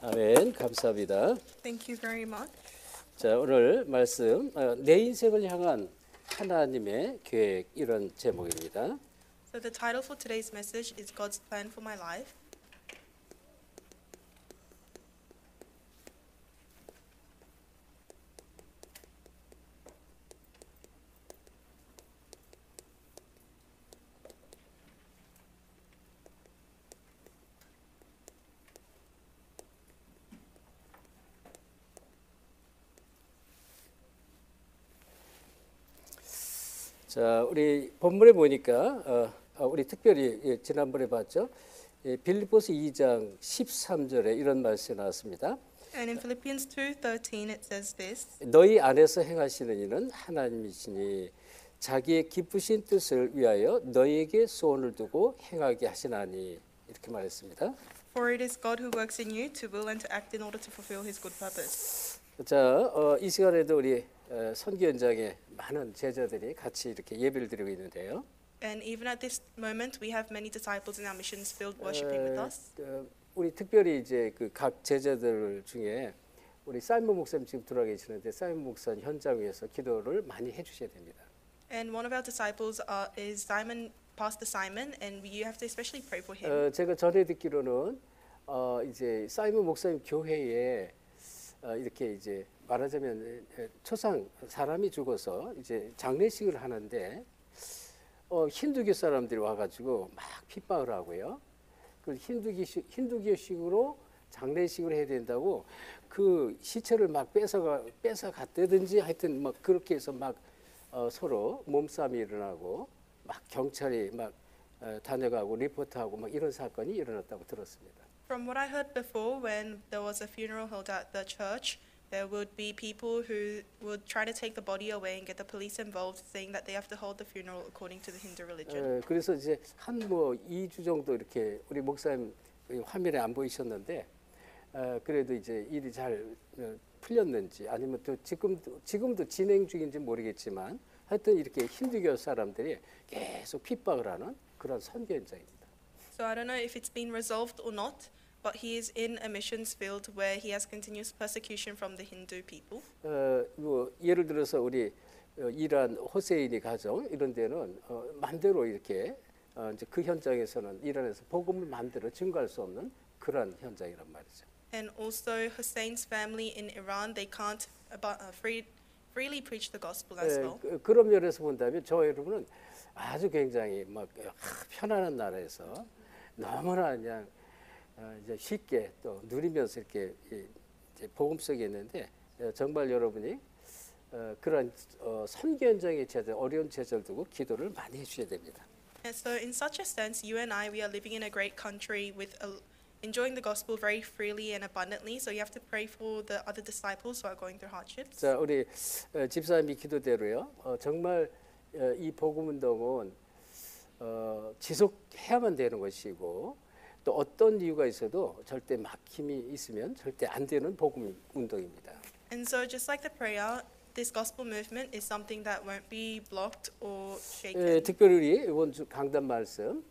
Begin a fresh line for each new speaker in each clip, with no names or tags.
아멘. 감사합니다.
Thank you very much.
자, 오늘 말씀 내 인생을 향한 하나님의 계획 이런 제목입니다.
So the title for today's message is God's plan for my life.
자, 우리 본문에 보니까 우리 특별히 지난번에 봤죠. 빌립보서 2장 13절에 이런 말씀이 나왔습니다.
And in Philippians 2:13 it says this.
너희 안에서 행하시는 이는 하나님이시니 자기의 기쁘신 뜻을 위하여 너희에게 소원을 두고 행하게 하시나니 이렇게 말했습니다.
For it is God who works in you to will and to act in order to fulfill his good purpose.
자, 이 시간에도 우리 선교 현장에 많은 제자들이 같이 이렇게 예배를 드리고 있는데요.
And even at this moment we have many disciples in our missions field worshiping with us.
우리 특별히 이제 그 각 제자들 중에 우리 사이먼 목사님 지금 들어와 계시는데 사이먼 목사 현장 위에서 기도를 많이 해주셔야 됩니다.
And one of our disciples is Pastor Simon, and you have to especially pray for him.
제가 전에 듣기로는 이제 사이먼 목사님 교회에 이렇게 이제 말하자면 초상 사람이 죽어서 이제 장례식을 하는데 힌두교 사람들이 와가지고 막 핍박을 하고요. 그 힌두교식으로 장례식을 해야 된다고 그 시체를 막 뺏어 갔다든지 하여튼 막 그렇게 해서 막 서로 몸싸움이 일어나고 막 경찰이 막 다녀가고 리포트하고 막 이런 사건이 일어났다고 들었습니다.
From what I heard before, when there was a funeral held at the church, there would be people who would try to take the body away and get the police involved, saying that they have to hold the funeral according to the Hindu religion.
그래서 이제 한 2주 정도 이렇게 우리 목사님 화면에 안 보이셨는데 그래도 이제 일이 잘 풀렸는지 아니면 또 지금도 진행 중인지 모르겠지만 하여튼 이렇게 힌두교 사람들이 계속 핍박을 하는 그런 선교 현장입니다.
So I don't know if it's been resolved or not, but he is in a missions field where he has continuous persecution from the Hindu people.
예를 들어서 우리 이란 호세인이 가정 이런 데는 마음대로 이렇게 이제 그 현장에서는 이란에서 복음을 마음대로 증거할 수 없는 그런 현장이란 말이죠.
And also Hussein's family in Iran, they can't freely preach the gospel as well.
그런 면에서 본다면 저 여러분은 아주 굉장히 막 편안한 나라에서 너무나 그냥 이제 쉽게 또 누리면서 이렇게 이제 복음 속에 있는데 정말 여러분이 그런 선교 현장의 제자 어려운 제자를 두고 기도를 많이 해주셔야 됩니다.
And so in such a sense, you and I, we are living in a great country with enjoying the gospel very freely and abundantly. So you have to pray for the other disciples who are going through hardships.
자, 우리 집사님이 기도대로요. 정말 이 복음 운동은 지속해야만 되는 것이고 또 어떤 이유가 있어도 절대 막힘이 있으면 절대 안 되는 복음 운동입니다.
And so just like the prayer, this gospel movement is something that won't be blocked or shaken.
특별히 우리 이번 주 강단 말씀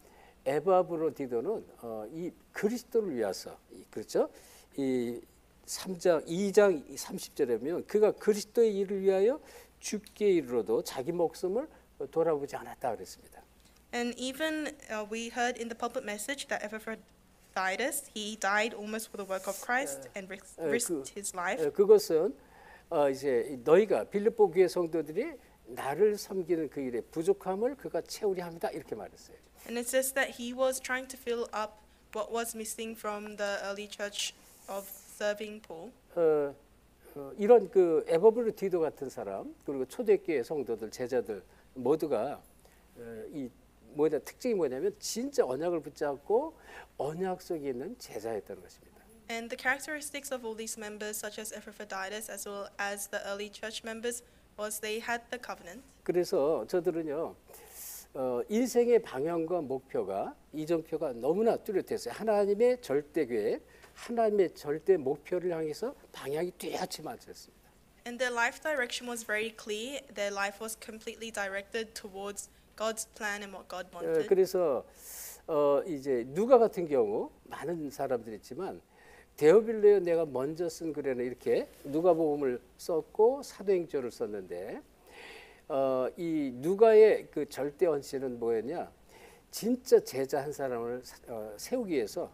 에바브로디도는 이 그리스도를 위해서 그렇죠? 이 2장 30절에 보면 그가 그리스도의 일을 위하여 죽게 이르러도 자기 목숨을 돌아보지 않았다 그랬습니다.
And even we heard in the pulpit message that Epaphroditus, he died almost for the work of Christ and risked his life.
그것은 이제 너희가 빌립보 교회 성도들이 나를 섬기는 그 일의 부족함을 그가 채우려 합니다 이렇게 말했어요.
And it says that he was trying to fill up what was missing from the early church of serving Paul.
이런 그 에버브르디도 같은 사람 그리고 초대교회 성도들 제자들 모두가 이 특징이 뭐냐면 진짜 언약을 붙잡고 언약 속에 있는 제자였다는 것입니다.
And the characteristics of all these members, such as Epaphroditus as well as the early church members, was they had the covenant.
그래서 저들은요 인생의 방향과 목표가 이정표가 너무나 뚜렷했어요. 하나님의 절대 계획, 하나님의 절대 목표를 향해서 방향이 뚜렷이 맞췄습니다.
And their life direction was very clear. Their life was completely directed towards God's plan and what God wanted.
그래서 이제 누가 같은 경우 많은 사람들이 있지만 데어빌레어 내가 먼저 쓴 글에는 이렇게 누가복음을 썼고 사도행전을 썼는데 이 누가의 그 절대 헌신은 뭐였냐? 진짜 제자 한 사람을 세우기 위해서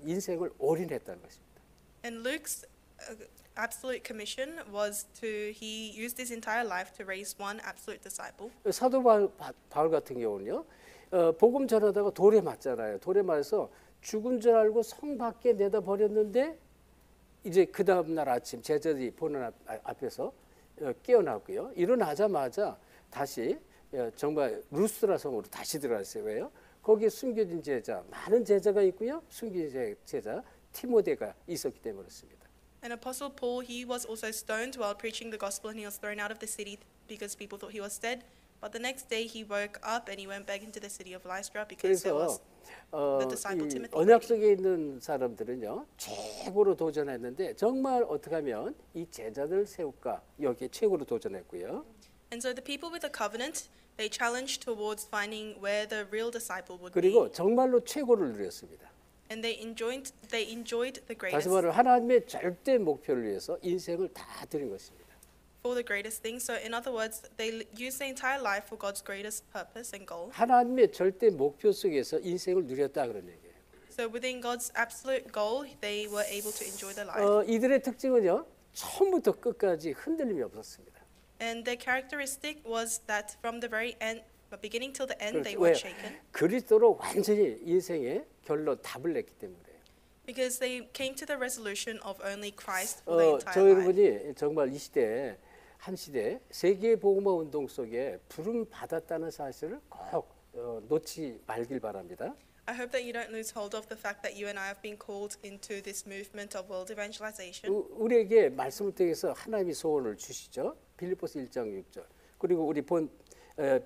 인생을 올인했다는 것입니다.
And Luke's absolute commission was he used his entire life to raise one absolute disciple.
사도 바울 같은 경우는요, 복음 전하다가 돌에 맞잖아요. 돌에 맞아서 죽은 줄 알고 성 밖에 내다 버렸는데 이제 그 다음 날 아침 제자들이 보는 앞에서 깨어났고요. 일어나자마자 다시 정말 루스드라 성으로 다시 들어갔어요. 왜요? 거기에 숨겨진 제자, 많은 제자가 있고요. 숨겨진 제자 티모데가 있었기 때문에 그렇습니다.
And Apostle Paul, he was also stoned while preaching the gospel, and he was thrown out of the city because people thought he was dead. But the next day he woke up and he went back into the city of Lystra because there was the disciple
이
Timothy.
언약 속에 있는 사람들은요 최고로 도전했는데 정말 어떻게 하면 이 제자들 세울까 여기에 최고로 도전했고요.
And so the people with the covenant, they challenged towards finding where the real disciple would
그리고
be.
정말로 최고를 누렸습니다.
And they enjoyed the
다시
greatest
말하면 하나님의 절대 목표를 위해서 인생을 다 드린 것입니다.
for the greatest thing. So in other words, they used their entire life for God's greatest purpose and goal.
하나님의 절대 목표 속에서 인생을 누렸다 그런 얘기예요.
So within God's absolute goal, they were able to enjoy their life.
이들의 특징은요 처음부터 끝까지 흔들림이 없었습니다.
And their characteristic was that from the very end, beginning till the end, they
왜요?
weren't shaken.
그리스도로 완전히 인생의 결론 답을 냈기 때문에.
Because they came to the resolution of only Christ for their
저
entire life.
여러분이 정말 이 시대에 한 시대 세계 복음화 운동 속에 부름 받았다는 사실을 꼭 놓지 말길 바랍니다.
I hope that you don't lose hold of the fact that you and I have been called into this movement of world evangelization.
우리에게 말씀을 통해서 하나님이 소원을 주시죠. 빌립보서 1장 6절. 그리고 우리 본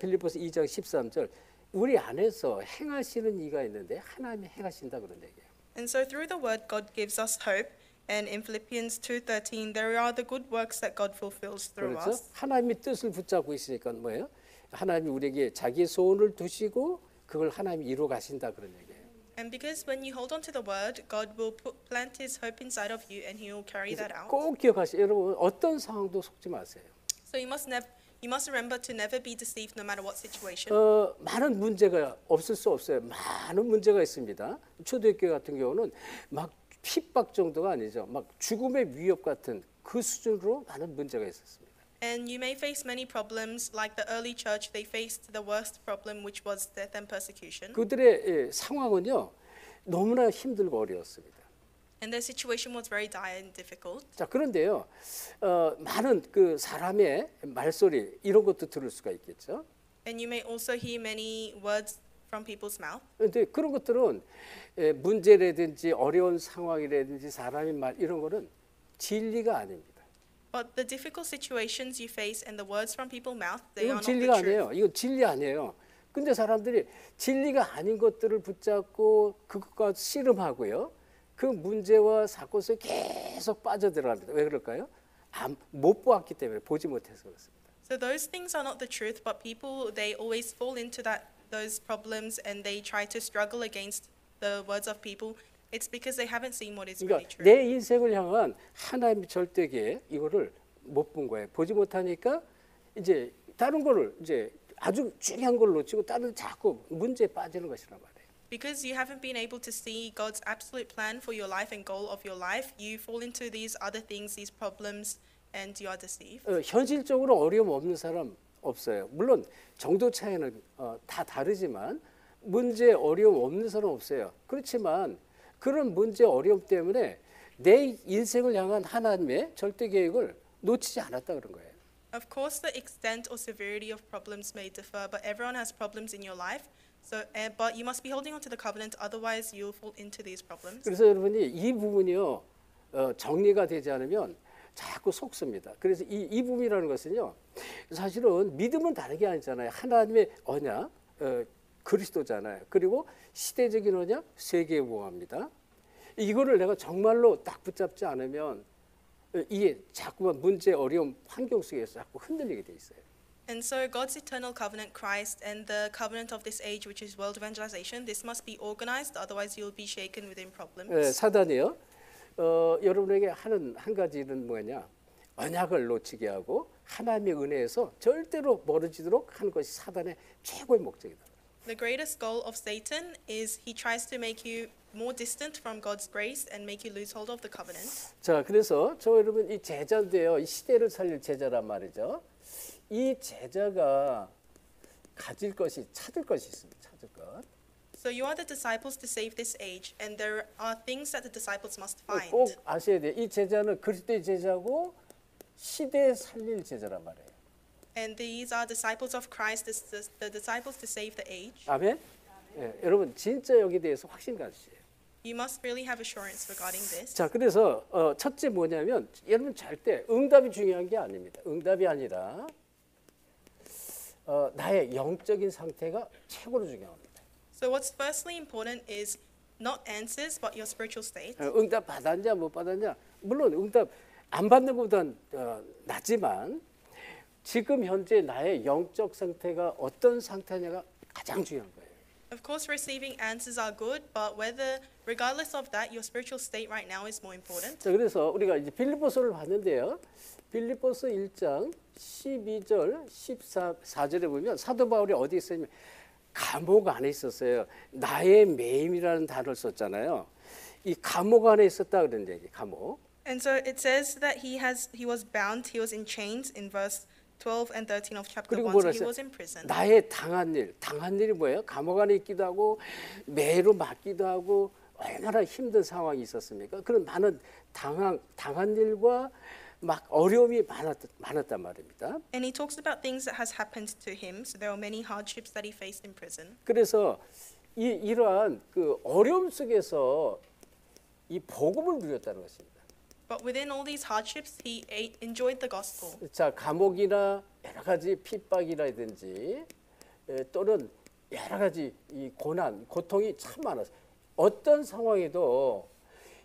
빌립보서 2장 13절. 우리 안에서 행하시는 이가 있는데 하나님이 행하신다 그런 얘기예요.
And so through the word, God gives us hope. And in Philippians 2:13, there are the good works that God fulfills through
그렇죠?
us.
하나님이 뜻을 붙잡고 있으니까 뭐예요? 하나님이 우리에게 자기의 소원을 두시고 그걸 하나님이 이루어 가신다 그런 얘기예요.
And because when you hold on to the word, God will plant His hope inside of you, and He will carry that out.
꼭 기억하세요. 여러분 어떤 상황도 속지 마세요.
So you must remember to never be deceived, no matter what situation.
많은 문제가 없을 수 없어요. 많은 문제가 있습니다. 초대교회 같은 경우는 막 핍박 정도가 아니죠. 막 죽음의 위협 같은 그 수준으로 많은 문제가 있었습니다.
And you may face many problems, like the early church. They faced the worst problem, which was death and persecution.
그들의 상황은요 너무나 힘들고 어려웠습니다.
And their situation was very dire and difficult.
자 그런데요 많은 그 사람의 말소리 이런 것도 들을 수가 있겠죠.
And you may also hear many words from people's mouth.
그런데 그런 것들은 문제라든지 어려운 상황이라든지 사람의 말 이런 거는 진리가 아닙니다.
But the difficult situations you face and the words from people's mouth, they are
이건
not
진리가
the truth.
아니에요. 이건 진리 아니에요. 근데 사람들이 진리가 아닌 것들을 붙잡고 그것과 씨름하고요. 그 문제와 사건 속에 계속 빠져들어갑니다. 왜 그럴까요? 못 보았기 때문에 보지 못해서 그렇습니다.
So those things are not the truth, but people, they always fall into those problems, and they try to struggle against the words of people. It's because they haven't seen what is really
그러니까
true.
내 인생을 향한 하나님의 절대 계획 이거를 못 본 거예요. 보지 못하니까 이제 다른 거를 이제 아주 중요한 걸 놓치고 다른 자꾸 문제에 빠지는 것이란 말이에요.
Because you haven't been able to see God's absolute plan for your life and goal of your life, you fall into these other things, these problems, and you are deceived.
현실적으로 어려움 없는 사람 없어요. 물론 정도 차이는 다 다르지만 문제 어려움 없는 사람 없어요. 그렇지만 그런 문제 어려움 때문에 내 인생을 향한 하나님의 절대 계획을 놓치지 않았다 그런 거예요.
Of course, the extent or severity of problems may differ, but everyone has problems in your life. So, but you must be holding on to the covenant, otherwise you'll fall into these problems.
그래서 여러분이 이 부분이요 정리가 되지 않으면 자꾸 속습니다. 그래서 이 부분이라는 것은요 사실은 믿음은 다른 게 아니잖아요. 하나님의 언약 그리스도잖아요. 그리고 시대적인 언약 세계의 보호합니다. 이거를 내가 정말로 딱 붙잡지 않으면 이게 자꾸만 문제 어려움 환경 속에서 자꾸 흔들리게 돼 있어요.
And so God's eternal covenant, Christ, and the covenant of this age, which is world evangelization, this must be organized, otherwise you'll be shaken within problems.
사단이요 여러분에게 하는 한 가지 일은 뭐냐? 언약을 놓치게 하고 하나님의 은혜에서 절대로 멀어지도록 하는 것이 사단의 최고의 목적이다.
The greatest goal of Satan is he tries to make you more distant from God's grace and make you lose hold of the covenant.
자, 그래서 저 여러분 이 제자인데요. 이 시대를 살릴 제자란 말이죠. 이 제자가 가질 것이 찾을 것이 있습니다. 찾을 것.
So you are the disciples to save this age, and there are things that the disciples must
꼭
find.
아셔야 돼요. 이 제자는 그리스도의 제자고 시대에 살릴 제자란 말이에요.
And these are disciples of Christ, the disciples to save the age.
아멘. 예, 여러분 진짜 여기에 대해서 확신 가지세요.
You must really have assurance regarding this.
자, 그래서 첫째 뭐냐면 여러분 절대 응답이 중요한 게 아닙니다. 응답이 아니라 나의 영적인 상태가 최고로 중요합니다.
So what's firstly important is not answers, but your spiritual state.
응답 받았냐 못 받았냐 물론 응답 안 받는 것보단 낫지만 지금 현재 나의 영적 상태가 어떤 상태냐가 가장 중요한 거예요.
Of course, receiving answers are good, but regardless of that, your spiritual state right now is more important.
자, 그래서 우리가 이제 빌립보서를 봤는데요. 빌립보서 1장 12절 14절에 보면 사도 바울이 어디 있었냐면 감옥 안에 있었어요. 나의 매임이라는 단어를 썼잖아요. 이 감옥 안에 있었다 그런 얘기. 감옥.
And so it says that he was bound, he was in chains in verse 12 and 13 of chapter
그리고
1,
뭐라
so he
했어요?
was in prison.
나의 당한 일이 뭐예요? 감옥 안에 있기도 하고 매로 맞기도 하고 얼마나 힘든 상황이 있었습니까? 그런 많은 당한 일과 막 어려움이 많았단 말입니다.
And he talks about things that has happened to him, so there were many hardships that he faced in prison.
그래서 이러한 그 어려움 속에서 이 복음을 누렸다는 것입니다.
But within all these hardships, he enjoyed the gospel.
자, 감옥이나 여러 가지 핍박이라든지 또는 여러 가지 이 고통이 참 많았어요. 어떤 상황에도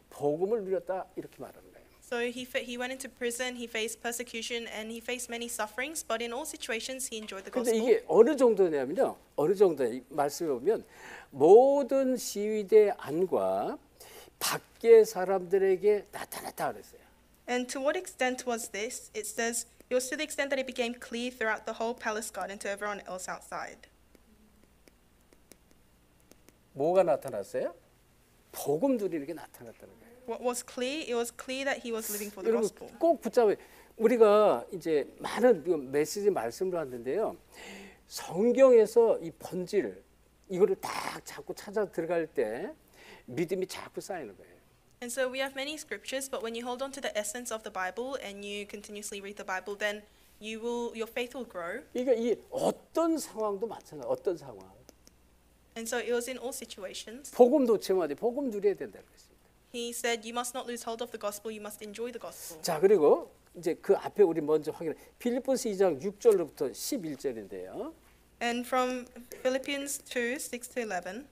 복음을 누렸다 이렇게 말하는 거예요.
So he went into prison, he faced persecution, and he faced many sufferings, but in all situations he enjoyed the
근데
gospel.
이게 어느 정도냐면요. 어느 정도 말씀해 보면 모든 시위대 안과 밖의 사람들에게 나타났다 그랬어요.
And to what extent was this? It says it was to the extent that it became clear throughout the whole palace garden to everyone else outside.
뭐가 나타났어요? 복음 누리는 게 나타났다는 거예요.
What was clear? It was clear that he was living for the
여러분
gospel.
꼭 붙잡아요. 우리가 이제 많은 메시지 말씀을 하는데요. 성경에서 이 본질 이거를 딱 자꾸 찾아 들어갈 때 믿음이 자꾸 쌓이는 거예요.
And so we have many scriptures, but when you hold on to the essence of the Bible and you continuously read the Bible, then your faith will grow.
그러니까 이 어떤 상황도 마찬가지. 어떤 상황.
And so it was in all situations.
복음 놓치면 안 돼. 복음 누려야 된다는 것입니다.
He said, "You must not lose hold of the gospel. You must enjoy the gospel."
자, 그리고 이제 그 앞에 우리 먼저 확인해. 빌립보서 2장 6절로부터 11절인데요.
And from Philippians 2, 6 to 11.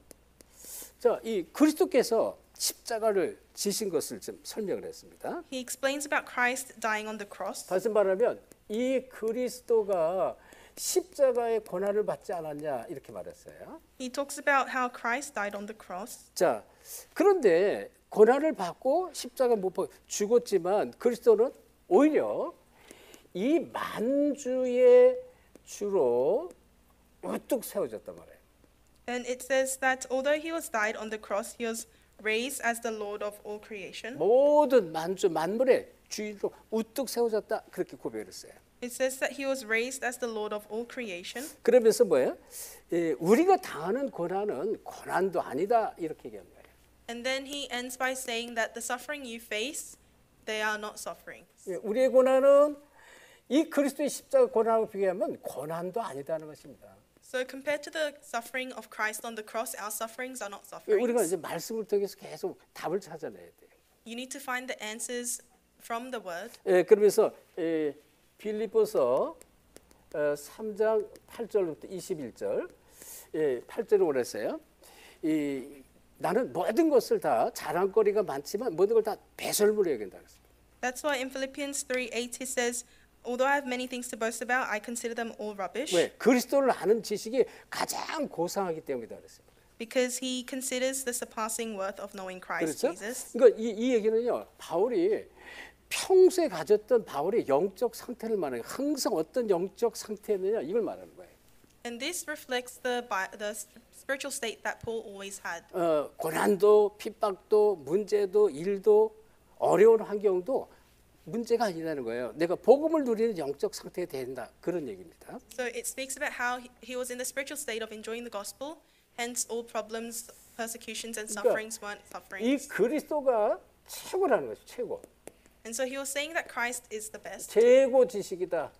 자, 이 그리스도께서 십자가를 지신 것을 좀 설명을 했습니다.
He explains about Christ dying on the cross.
다시 말하면 이 그리스도가 십자가의 고난을 받지 않았냐 이렇게 말했어요.
He talks about how Christ died on the cross.
자, 그런데 고난을 받고 십자가 못 박혀 죽었지만 그리스도는 오히려 이 만주의 주로 우뚝 세워졌단 말이에요.
And it says that although he was died on the cross, he was raised as the Lord of all creation.
모든 만물의 주인으로 우뚝 세워졌다 그렇게 고백했어요.
It says that he was raised as the Lord of all creation.
그러면서 뭐예요? 우리가 당하는 고난은 고난도 아니다 이렇게 얘기한 거예요.
And then he ends by saying that the suffering you face, they are not suffering.
우리의 고난은 이 그리스도의 십자가 고난하고 비교하면 고난도 아니다는 것입니다.
So compared to the suffering of Christ on the cross, our sufferings are not
우리가
sufferings.
이제 말씀을 통해서 계속 답을 찾아내야 돼요.
You need to find the answers from the word.
그러면서 빌립보서 3장 8절부터 21절 8절을 원했어요. 나는 모든 것을 다 자랑거리가 많지만 모든 걸 다 배설물로 여긴다 그랬습니다.
That's why in Philippians 3:8 he says, "Although I have many things to boast about, I consider them all rubbish."
왜? 그리스도를 아는 지식이 가장 고상하기 때문이다 그랬습니다.
Because he considers the surpassing worth of knowing Christ
그렇죠?
Jesus.
그러니까 이 얘기는요. 바울이 평소에 가졌던 바울의 영적 상태를 말하는 거예요. 항상 어떤 영적 상태느냐 이걸 말하는 거예요.
And this reflects the spiritual state that Paul always had.
고난도 핍박도 문제도 일도 어려운 환경도 문제가 아니라는 거예요. 내가 복음을 누리는 영적 상태에 된다. 그런 얘기입니다.
So it speaks about how he was in the spiritual state of enjoying the gospel. Hence, all problems, persecutions, and sufferings weren't
이
sufferings.
그리스도가 최고라는 거죠. 최고.
And so he was saying that Christ is the best.
최고 지식이다.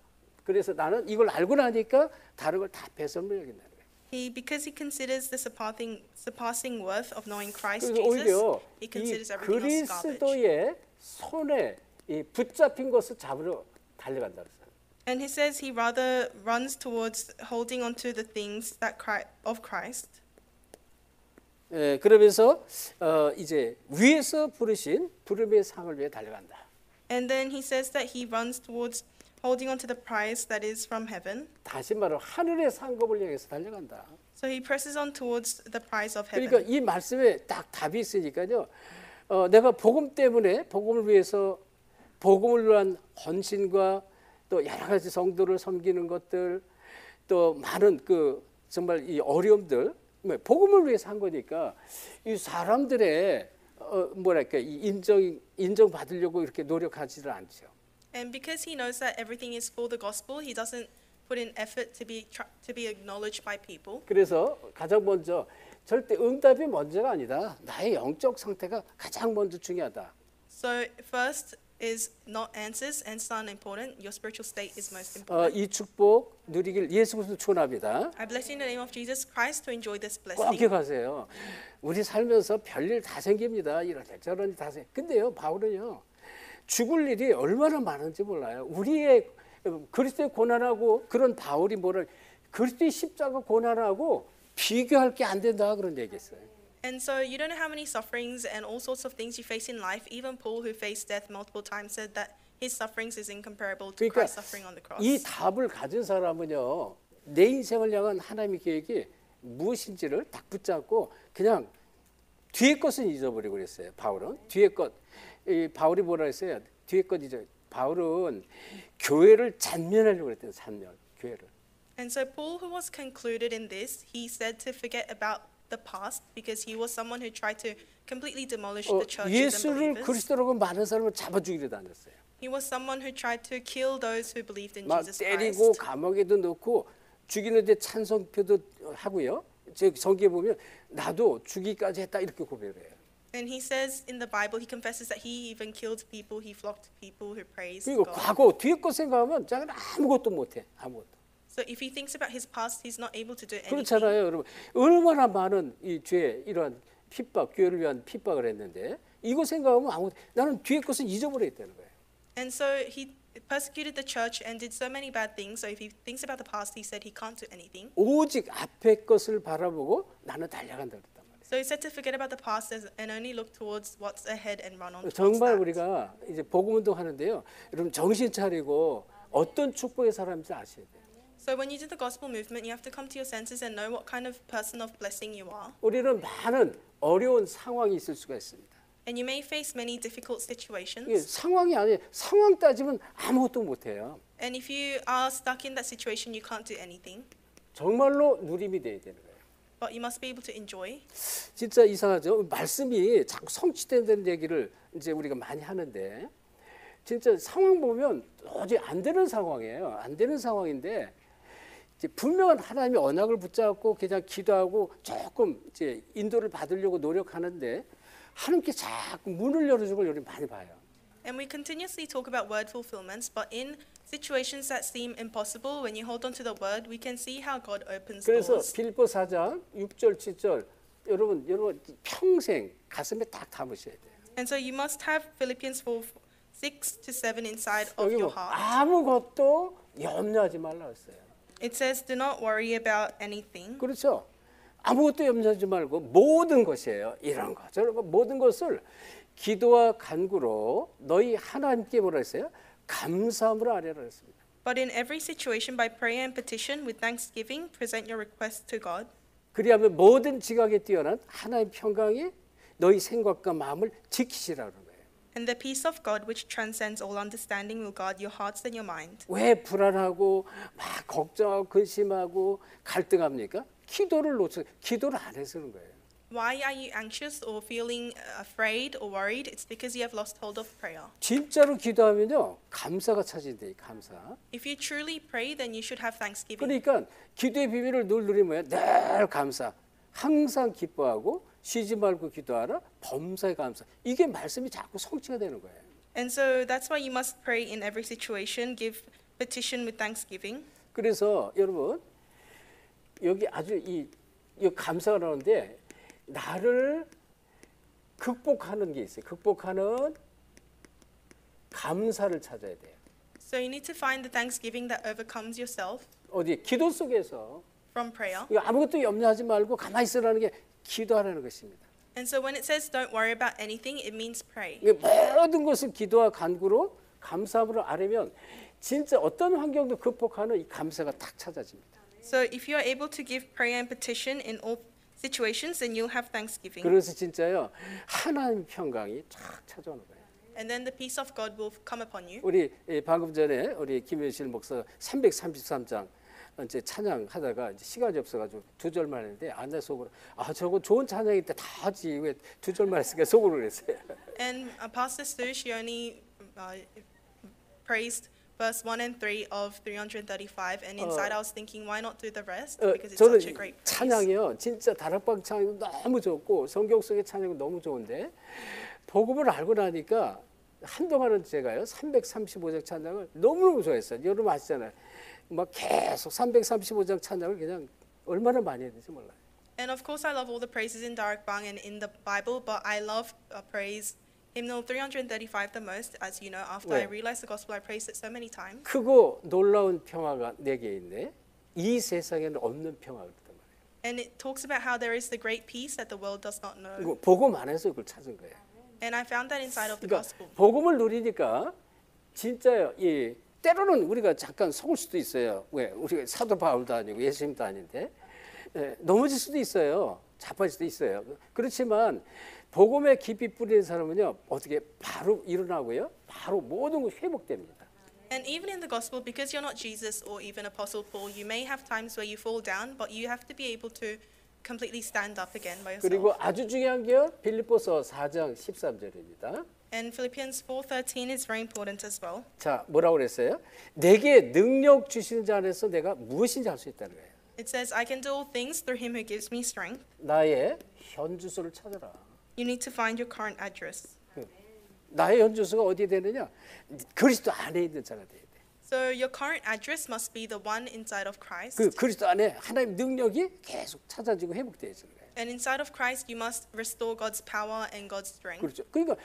그래서 나는 이걸 알고 나니까 다른 걸 다 배설물 여긴다는 거예요.
Because he considers the surpassing worth of knowing Christ
그래서
Jesus,
오히려
he
이
considers everything else garbage.
그리스도의 손에 이 붙잡힌 것을 잡으러 달려간다 그랬어요.
And he says he rather runs towards holding on to the things that of Christ.
예, 그러면서 이제 위에서 부르신 부름의 상을 위해 달려간다.
And then he says that he runs towards holding on to the prize that is from heaven.
다시 말하면 하늘의 상급을 향해서 달려간다.
So he presses on towards the prize of heaven.
그러니까 이 말씀에 딱 답이 있으니까요. 내가 복음 때문에 복음을 위해서 복음을 위한 헌신과 또 여러 가지 성도를 섬기는 것들 또 많은 그 정말 이 어려움들 복음을 위해서 한 거니까 이 사람들의 뭐랄까 이 인정 받으려고 이렇게 노력하지를 않죠.
And because he knows that everything is for the gospel, he doesn't put in effort to be acknowledged by people.
그래서 가장 먼저 절대 응답이 먼저가 아니다. 나의 영적 상태가 가장 먼저 중요하다.
So first is not answers. Answers aren't important. Your spiritual state is most important.
이 축복 누리길 예수 그리스도 축원합니다.
I bless you in the name of Jesus Christ to enjoy this
꼭
blessing.
기억하세요. 우리 살면서 별일 다 생깁니다. 이런 저런 일 다 생. 근데요, 바울은요, 죽을 일이 얼마나 많은지 몰라요. 우리의 그리스도의 고난하고 그런 바울이 뭐를 그리스도의 십자가 고난하고 비교할 게 안 된다 그런 얘기했어요.
And so you don't know how many sufferings and all sorts of things you face in life. Even Paul, who faced death multiple times, said that his sufferings is incomparable to
그러니까
Christ's suffering on the cross.
이 답을 가진 사람은요, 내 인생을 향한 하나님의 계획이 무엇인지를 딱 붙잡고 그냥 뒤에 것은 잊어버리고 그랬어요. 바울은 뒤에 것, 바울이 뭐라 했어요? 뒤에 것 잊어. 바울은 교회를 잔면하려고 그랬대요. 잔면, 교회를.
And so Paul, who was concluded in this, he said to forget about the past because he was someone who tried to completely demolish the churches and
예수를
believers.
그리스도라고 많은 사람을 잡아 죽이려 다녔어요.
He was someone who tried to kill those who believed in
막
Jesus
때리고
Christ.
감옥에도 넣고 죽이는데 찬송표도 하고요. 저 성경에 보면 나도 죽이기까지 했다 이렇게 고백을 해요.
And he says in the Bible, he confesses that he even killed people, he flogged people who praised
그리고
God.
과거 뒤에 것 생각하면 자기는 아무것도 못해. 아무것도.
So if he thinks about his past, he's not able to do anything.
그렇잖아요, 여러분. 얼마나 많은 이 죄, 이러한 핍박, 교회를 위한 핍박을 했는데 이거 생각하면 아무 나는 뒤에 것은 잊어버려야 되는 거예요.
And so he persecuted the church and did so many bad things. So if he thinks about the past, he said he can't do anything.
오직 앞에 것을 바라보고 나는 달려간다 그랬단 말이에요.
So he said to forget about the past and only look towards what's ahead and run on towards
정말
that.
우리가 이제 복음 운동 하는데요. 여러분 정신 차리고 어떤 축복의 사람인지 아셔야 돼요.
So when you do the gospel movement, you have to come to your senses and know what kind of person of blessing you are.
우리는 많은 어려운 상황이 있을 수가 있습니다.
And you may face many difficult situations.
이게 상황이 아니에요. 상황 따지면 아무것도 못해요.
And if you are stuck in that situation, you can't do anything.
정말로 누림이 돼야 되는 거예요.
But you must be able to enjoy.
진짜 이상하죠. 말씀이 자꾸 성취된다는 얘기를 이제 우리가 많이 하는데 진짜 상황 보면 도저히 안 되는 상황이에요. 안 되는 상황인데 이제 분명한 하나님의 언약을 붙잡고 그냥 기도하고 조금 이제 인도를 받으려고 노력하는데 하나님께 자꾸 문을 열어주는 걸 우리 많이 봐요.
And we continuously talk about word fulfillments, but in situations that seem impossible, when you hold on to the word, we can see how God opens
그래서
doors.
빌보 4장 6절 7절 여러분 평생 가슴에 딱 담으셔야 돼요.
And so you must have Philippians 4:6-7 inside of
여기
your
뭐
heart.
아무것도 염려하지 말라 했어요.
It says, do not worry about anything.
그렇죠. 아무것도 염려하지 말고 모든 것이에요. 이런 거 저런 거 모든 것을 기도와 간구로 너희 하나님께 뭐라 했어요? 감사함으로 아뢰라 했습니다.
But in every situation, by prayer and petition, with thanksgiving, present your requests to God.
그리하면 모든 지각에 뛰어난 하나님의 평강이 너희 생각과 마음을 지키시라는 거예요.
And the peace of God, which transcends all understanding, will guard your hearts and your mind.
왜 불안하고 막 걱정하고 근심하고 갈등합니까? 기도를 안 해서 그런 거예요.
Why are you anxious or feeling afraid or worried? It's because you have lost hold of prayer.
진짜로 기도하면요, 감사가 찾아진대, 감사.
If you truly pray, then you should have thanksgiving.
그러니까 기도의 비밀을 늘 누리면 늘 감사, 항상 기뻐하고 쉬지 말고 기도하라, 범사에 감사. 이게 말씀이 자꾸 성취가 되는 거예요.
And so that's why you must pray in every situation, give petition with thanksgiving.
그래서 여러분 여기 아주 이 감사가 나오는데 나를 극복하는 게 있어요. 극복하는 감사를 찾아야 돼요.
So you need to find the thanksgiving that overcomes yourself
어디? 기도 속에서.
from prayer.
아무것도 염려하지 말고 가만히 있으라는 게 기도하라는 것입니다.
And so when it says don't worry about anything, it means pray.
모든 것을 기도와 간구로 감사함으로 아뢰면 진짜 어떤 환경도 극복하는 이 감사가 딱 찾아집니다.
So if you are able to give prayer and petition in all situations, then you'll have thanksgiving.
그래서 진짜요 하나님 평강이 쫙 찾아오는 거예요.
And then the peace of God will come upon you.
우리 방금 전에 우리 김현실 목사 333장 이제 찬양하다가 이제 시간이 없어가지고 두 절만 했는데 앉아 속으로 저거 좋은 찬양인데 다 하지 왜 두 절만 했을까 속으로 그랬어요.
And Pastor Stu, she only praised verse 1 and 3 of 335, and inside I was thinking, why not do the rest? Because it's
저는
such a great praise.
찬양이요 진짜 다락방 찬양도 너무 좋고 성경 속의 찬양도 너무 좋은데 복음을 알고 나니까 한동안은 제가요 335장 찬양을 너무너무 좋아했어요. 여러분 아시잖아요. 막 계속 335장 찬양을 그냥 얼마나 많이 했는지 몰라요.
And of course, I love all the praises in Darakbang and in the Bible, but I love praise hymnal 335 the most. As you know, after I
네.
realized the gospel, I praised it so many times.
크고 놀라운 평화가 내게 있네. 이 세상에는 없는 평화가 있단 말이에요.
And it talks about how there is the great peace that the world does not know.
이거 복음 안에서 그걸 찾은 거예요.
And I found that inside of the
그러니까
gospel.
복음을 누리니까 진짜요. 이 때로는 우리가 잠깐 속을 수도 있어요. 왜? 우리가 사도 바울도 아니고 예수님도 아닌데 넘어질 수도 있어요. 자빠질 수도 있어요. 그렇지만 복음에 깊이 뿌리는 사람은요 어떻게 바로 일어나고요, 바로 모든 것이 회복됩니다.
And even in the gospel, because you're not Jesus or even Apostle Paul, you may have times where you fall down, but you have to be able to completely stand up again by yourself.
그리고 아주 중요한 게요 빌립보서 4장 13절입니다.
And Philippians 4:13 is very important as well.
자, 뭐라고 그랬어요? 내게 능력 주시는 자 안에서 내가 무엇인지 할 수 있다는 거예요.
It says, I can do all things through him who gives me strength.
나의 현 주소를 찾아라.
You need to find your current address.
나의 현 주소가 어디에 되느냐? 그리스도 안에 있는 자가 돼야 돼.
So your current address must be the one inside of Christ.
그 그리스도 안에 하나님 능력이 계속 찾아지고 회복되어지는 거예요.
And inside of Christ, you must restore God's power and God's strength.
그렇죠. 그러니까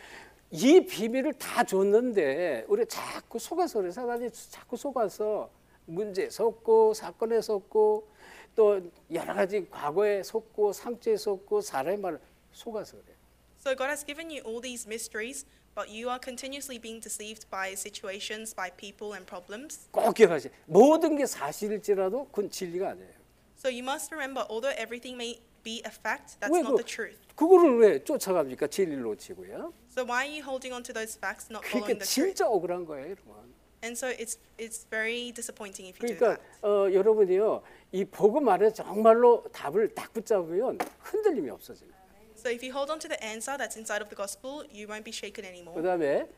이 비밀을 다 줬는데 우리가 자꾸 속아서 그래. 사단이 자꾸 속아서 문제에 속고 사건에 속고 또 여러 가지 과거에 속고 상처에 속고 사람의 말을 속아서 그래.
So God has given you all these mysteries, but you are continuously being deceived by situations, by people and problems.
꼭 기억하세요. 모든 게 사실일지라도 그건 진리가 아니에요.
So you must remember, although everything may be a fact, that's
왜
not the truth.
그거를 왜 쫓아갑니까? 진리를 놓치고요.
So why are you holding on to those facts, not
그러니까
following the truth?
진짜 억울한 거예요, 여러분.
And so it's very disappointing if you do
그러니까
that.
여러분이요 이 복음 안에 정말로 답을 딱 붙잡으면 흔들림이 없어져요.
So if you hold on to the answer that's inside of the gospel, you won't be shaken anymore.
그다음에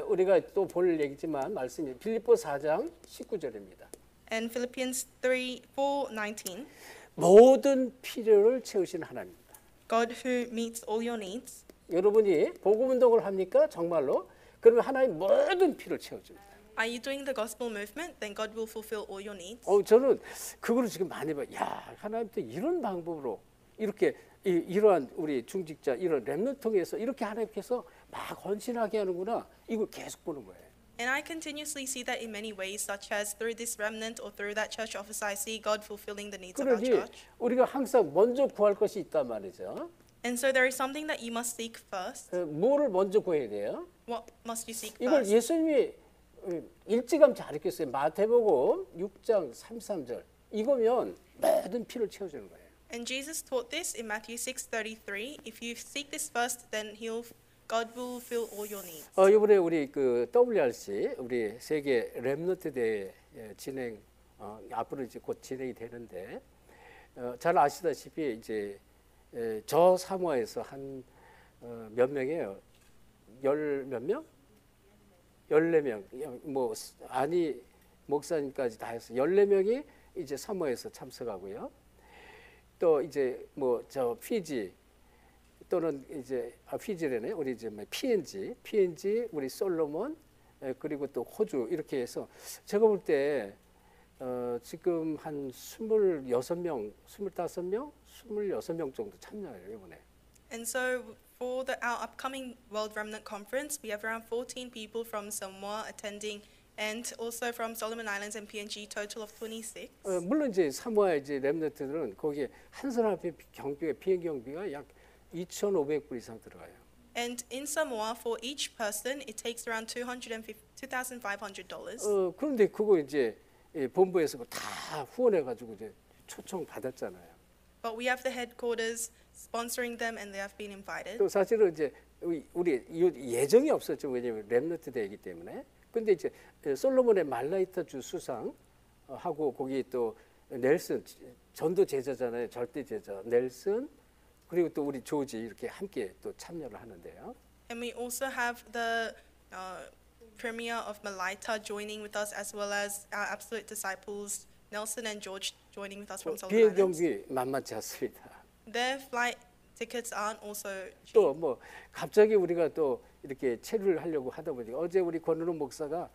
우리가 또 볼 얘기지만 말씀이 빌립보 4장 19절입니다.
And Philippians 4:19,
모든 필요를 채우시는 하나님입니다.
God who meets all your needs.
여러분이 복음 운동을 합니까? 정말로? 그러면 하나님 모든 필요를 채워줍니다.
Are you doing the gospel movement? Then God will fulfill all your needs.
저는 그거를 지금 많이 봐요. 야, 하나님 또 이런 방법으로 이렇게 이러한 우리 중직자 이런 렘넌트 통해서 이렇게 하나님께서 막 헌신하게 하는구나. 이걸 계속 보는 거예요.
And I continuously see that in many ways, such as through this remnant or through that church office, I see God fulfilling the needs of our
그러니
church.
우리가 항상 먼저 구할 것이 있단 말이죠.
And so there is something that you must seek first.
뭐를 먼저 구해야 돼요?
What must you seek
이걸
first?
예수님이 일찌감치 가르쳤어요. 마태복음 6장 33절. 이거면 모든 필요를 채워주는 거예요.
And Jesus taught this in Matthew 6:33. If you seek this first, then God will fill all your needs.
이번에 우리 그 WRC 우리 세계 렘넌트 대회 진행 앞으로 이제 곧 진행이 되는데 잘 아시다시피 이제 저 사모아에서 한 몇 명이에요? 열 몇 명? 14명. 뭐 아니 목사님까지 다 해서 14명이 이제 사모아에서 참석하고요. 또 이제 뭐 저 피지 또는 이제 피지래네. 우리 이제 PNG 우리 솔로몬 그리고 또 호주 이렇게 해서 제가 볼 때 지금 한 26명, 25명, 26명 정도 참여해요, 이번에.
And so for our upcoming World Remnant Conference, we have around 14 people from Samoa attending, and also from Solomon Islands and PNG, total of 26.
물론 이제 사모아 이제 렘넌트들은 거기에 한 사람 앞에 비행 경비가 약 2,500불 이상 들어가요.
And in Samoa, for each person, it takes around $2,500.
그런데 그거 이제 본부에서 다 후원해가지고 이제 초청 받았잖아요.
But we have the headquarters sponsoring them, and they have been invited.
또 사실은 이제 우리 예정이 없었죠. 왜냐하면 렘넌트 대회이기 때문에. 근데 이제 솔로몬의 말라이타 주 수상 하고 거기 또 넬슨 전도 제자잖아요. 절대 제자 넬슨 그리고 또 우리 조지 이렇게 함께 또 참여를 하는데요.
And we also have the premier of Malaita joining with us, as well as our absolute disciples Nelson and George joining with us from Solomon
비행
Islands.
경비 만만치 않습니다.
Their flight tickets aren't also cheap.
또 뭐 갑자기 우리가 또 이렇게 체류를 하려고 하다 보니까 어제 우리 권은호 목사가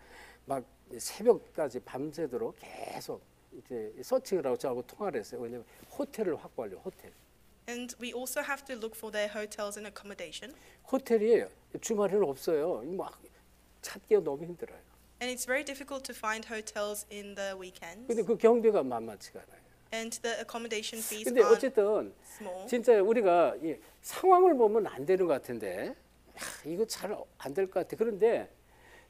막 새벽까지 밤새도록 계속 이제 서칭을 하고 저하고 통화를 했어요. 왜냐하면 호텔을 확보하려고 호텔.
And we also have to look for their hotels and accommodation.
호텔이 주말에는 없어요. 막 찾기가 너무 힘들어요.
And it's very difficult to find hotels in the weekends.
근데 그 경비가 만만치가 않아요.
And the accommodation fees
근데
aren't
어쨌든
small.
진짜 우리가 이 상황을 보면 안 되는 것 같은데 이거 잘 안 될 것 같아. 그런데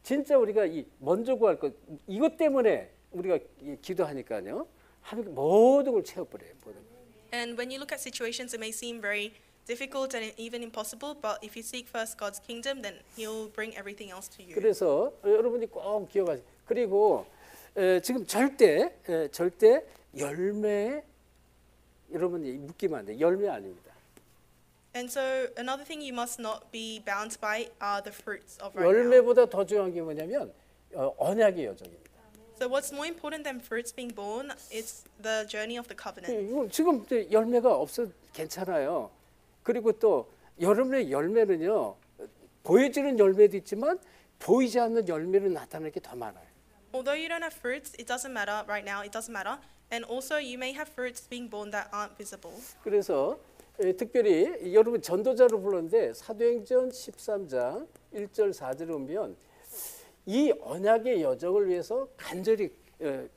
진짜 우리가 이 먼저 구할 것 이것 때문에 우리가 기도하니까요. 하나님 모든 걸 채워버려요. 모든 걸.
And when you look at situations, it may seem very difficult and even impossible, but if you seek first God's kingdom, then He'll bring everything else to you.
그래서 여러분이 꼭 기억하세요. 그리고 지금 절대 열매 여러분이 묶이면 안 돼. 열매 아닙니다.
And so another thing you must not be bound by are the fruits of right now.
열매보다 더 중요한 게 뭐냐면 언약의 여정입니다.
So what's more important than fruits being born is the journey of the covenant.
이거 지금 열매가 없어 괜찮아요. 그리고 또 여러분의 열매는요 보여지는 열매도 있지만 보이지 않는 열매를 나타내는 게 더 많아요.
Although you don't have fruits, it doesn't matter right now. It doesn't matter. And also you may have fruits being born that aren't visible.
그래서 특별히 여러분 전도자로 불렀는데 사도행전 13장 1절 4절을 보면 이 언약의 여정을 위해서 간절히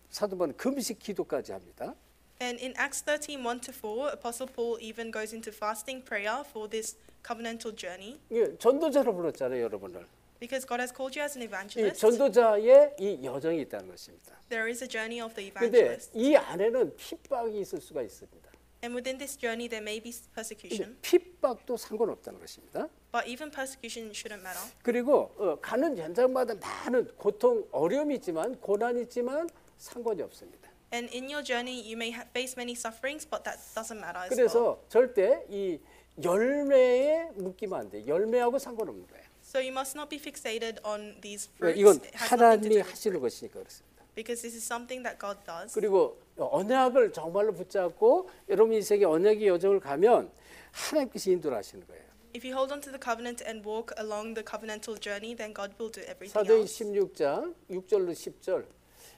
사도 바울은 금식 기도까지 합니다.
And in Acts 13:1-4, Apostle Paul even goes into fasting prayer for this covenantal journey.
전도자로 불렀잖아요, 여러분을.
Because God has called you as an
이
evangelist.
전도자의 이 여정이 있다는 것입니다.
There is a journey of the
그런데
evangelist.
이 안에는 핍박이 있을 수가 있습니다.
And within this journey there may be
근데
persecution.
핍박도 상관없다는 것입니다.
But even persecution shouldn't matter.
그리고 가는 현장마다 많은 고통, 어려움이 있지만 고난이 있지만 상관이 없습니다.
And in your journey you may face many sufferings, but that doesn't matter as well.
그래서 절대 이 열매에 묶이면 안 돼. 열매하고 상관없는 거예요.
So you must not be fixated on these fruits.
이건
It has nothing to
하나님이
do with
하시는
fruit.
것이니까 그렇습니다.
Because this is something that God does.
그리고 언약을 정말로 붙잡고 여러분 인생의 언약의 여정을 가면 하나님께서 인도를 하시는 거예요.
If you hold on to the covenant and walk along the covenantal journey, then God will do everything
사도행
else.
16장 6절로 10절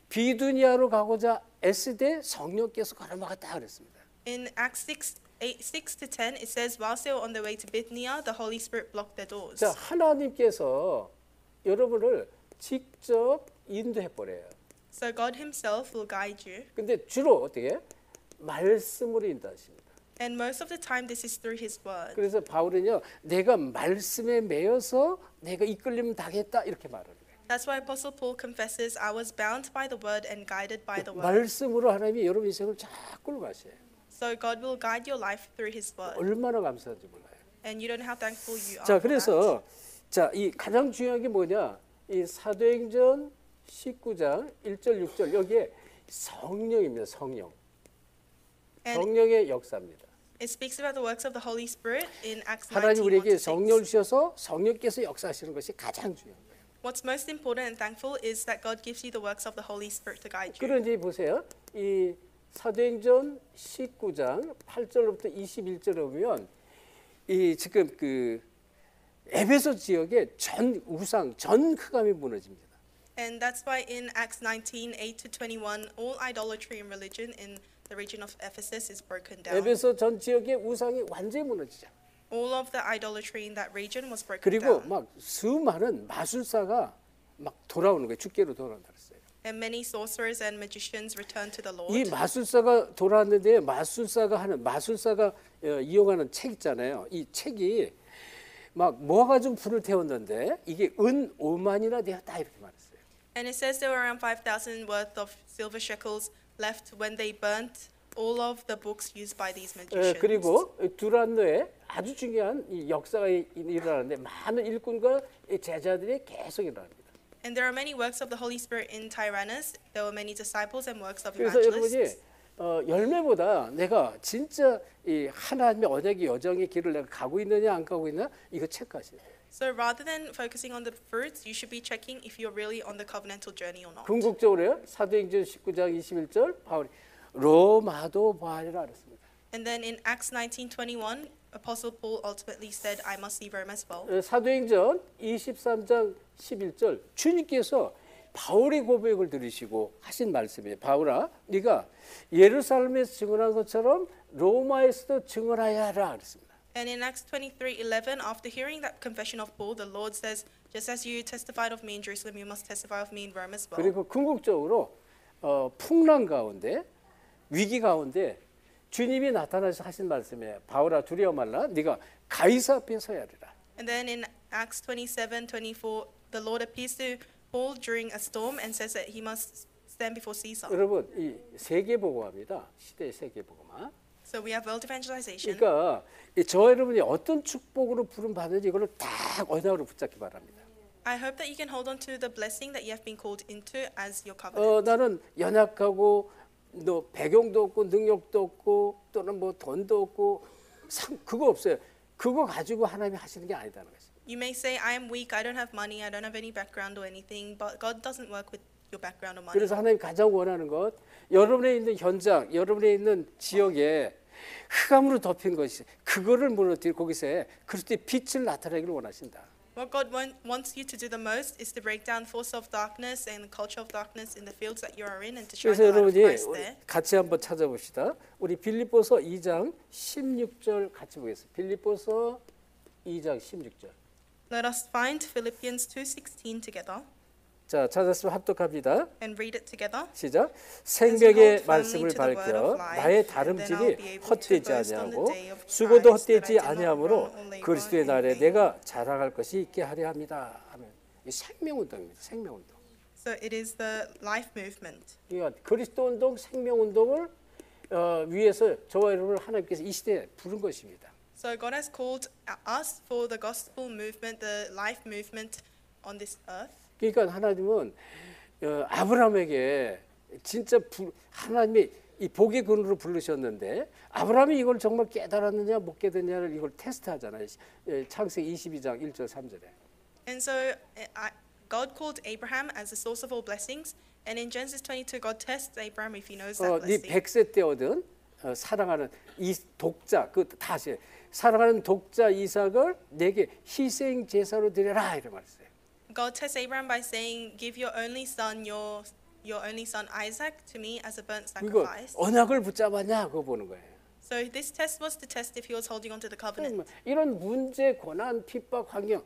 비두니아로 가고자 애쓰되 성령께서 가라막았다 그랬습니다.
In Acts 6:10, it says, whilst they were on their way to Bithynia, the Holy Spirit blocked their doors.
자, 하나님께서 여러분을 직접 인도해 버려요.
So God Himself will guide you.
근데 주로 어떻게? 말씀으로 인도하십니다.
And most of the time, this is through His word.
그래서 바울은요, 내가 말씀에 매여서 내가 이끌리면 당했다 이렇게 말하는 거예요.
That's why Apostle Paul confesses, I was bound by the word and guided by the word.
말씀으로 하나님이 여러분 인생을 쫙 끌고 가셔요.
So God will guide your life through His word,
얼마나 감사한지 몰라요.
and you don't know how thankful you are
자,
for that.
그래서 자, 이 가장 중요한 게 뭐냐? 이 사도행전 19장 1절 6절 여기에 성령입니다. 성령.
And
성령의 역사입니다.
it speaks about the works of the Holy Spirit in Acts 19,
하나님
1
우리에게
to 6.
성령을 주셔서 성령께서 역사하시는 것이 가장 중요한 거예요.
What's most important and thankful is that God gives you the works of the Holy Spirit to guide you.
그런데 보세요. 이 사도행전 19장 8절부터 21절에 보면 이 지금 그 에베소 지역의 전 우상, 전 흑암이 무너집니다.
And that's why in Acts 19, 8 to 21, all idolatry and religion in the region of Ephesus is broken down.
에베소 전 지역의 우상이 완전히 무너지죠.
All of the idolatry in that region was broken
그리고
down.
막 수많은 마술사가 막 돌아오는 거예요. 주께로 돌아온다 그랬어요.
And many sorcerers and magicians returned to the
이
Lord.
마술사가 돌아왔는데 마술사가 이용하는 책 있잖아요. 이 책이 막 모아가지고 불을 태웠는데 이게 은 5만이나 되었다 이렇게 말했어요.
And it says there were around 5,000 worth of silver shekels left when they burnt all of the books used by these magicians.
그리고 두란노에 아주 중요한 이 역사가 일어나는데 많은 일꾼과 제자들이 계속 일어납니다.
And there are many works of the Holy Spirit in Tyrannus. There were many disciples and works of
그래서 여러분이
evangelists.
열매보다 내가 진짜 이 하나님의 언약의 여정의 길을 내가 가고 있느냐 안 가고 있느냐 이거 체크하세요.
So rather than focusing on the fruits, you should be checking if you're really on the covenantal journey or not.
궁극적으로요. 사도행전 19장 21절 바울이 로마도 보아리라 그랬습니다.
And then in Acts 19:21, Apostle Paul ultimately said, I must see Rome as well.
사도행전 23장 11절 주님께서 바울의 고백을 들으시고 하신 말씀이에요. 바울아, 네가 예루살렘에서 증언한 것처럼 로마에서도 증언하여야 하라 그랬습니다.
And in Acts 23:11, after hearing that confession of Paul, the Lord says, just as you testified of me in Jerusalem, you must testify of me in Rome as well.
그리고 궁극적으로 풍랑 가운데 위기 가운데 주님이 나타나서 하신 말씀이에요. 바울아 두려워 말라. 네가 가이사 앞에 서야 하리라.
And then in Acts 27:24, the Lord appears to Paul during a storm and says that he must stand before Caesar.
여러분 이 세계복음화입니다. 시대의 세계복음화.
So we have world evangelization.
그러니까 저 여러분이 어떤 축복으로 부름 받는지 이거를 딱 언약으로 붙잡기 바랍니다.
I hope that you can hold on to the blessing that you have been called into as your covenant.
나는 연약하고 너 배경도 없고 능력도 없고 또는 뭐 돈도 없고 그거 없어요. 그거 가지고 하나님이 하시는 게 아니다는 거죠.
You may say, I am weak, I don't have money, I don't have any background or anything, but God doesn't work with your background or money.
그래서 하나님 가장 원하는 것 여러분의 있는 현장, 여러분의 있는 지역에 흑암으로 덮인 것이 그거를 무너뜨리고 거기서 그리스도의 빛을 나타내기를 원하신다.
What God wants you to do the most is to break down force of darkness and the culture of darkness in the fields that you are in and to shine
그래서
the light of
여러분이
Christ there.
같이 한번 찾아봅시다. 우리 빌립보서 2장 16절 같이 보겠습니다. 빌립보서 2장 16절.
Let us find Philippians 2:16 together
자, 찾았으면 합독합니다.
and read it together.
시작.
As we
생명의
hold firmly
말씀을
to the word
밝혀
of life,
나의
then
다름질이
I'll be able to
헛되지
boast on the
아니하고
day of
수고도
Christ that I
헛되지
did not
아니하므로
run or labor
그리스도의
in
날에
vain.
내가 자랑할 것이 있게 하려 합니다. 하면 이 생명운동입니다. 생명운동.
So it is the life movement.
그러니까 그리스도 운동, 생명운동을 위해서 저와 여러분을 하나님께서 이 시대에 부른 것입니다.
So God has called us for the gospel movement, the life movement on this earth.
그러니까 하나님은 아브라함에게 진짜 하나님이 이 복의 근으로 부르셨는데 아브라함이 이걸 정말 깨달았느냐 못 깨달았느냐를 이걸 테스트하잖아요. 창세기 22장 1절 3절에.
And so God called Abraham as the source of all blessings. And in Genesis 22, God tests Abraham if he knows that
네
blessing.
100세 때 얻은 사랑하는 이 독자 그 다시 사랑하는 독자 이삭을 내게 희생 제사로 드려라 이런 말했어요.
God tests Abraham by saying, "Give your only son, your only son Isaac, to me as a burnt
이거
sacrifice."
언약을 붙잡았냐 그거 보는 거예요.
So this test was to test if he was holding on to the covenant.
이런 문제, 고난, 핍박, 환경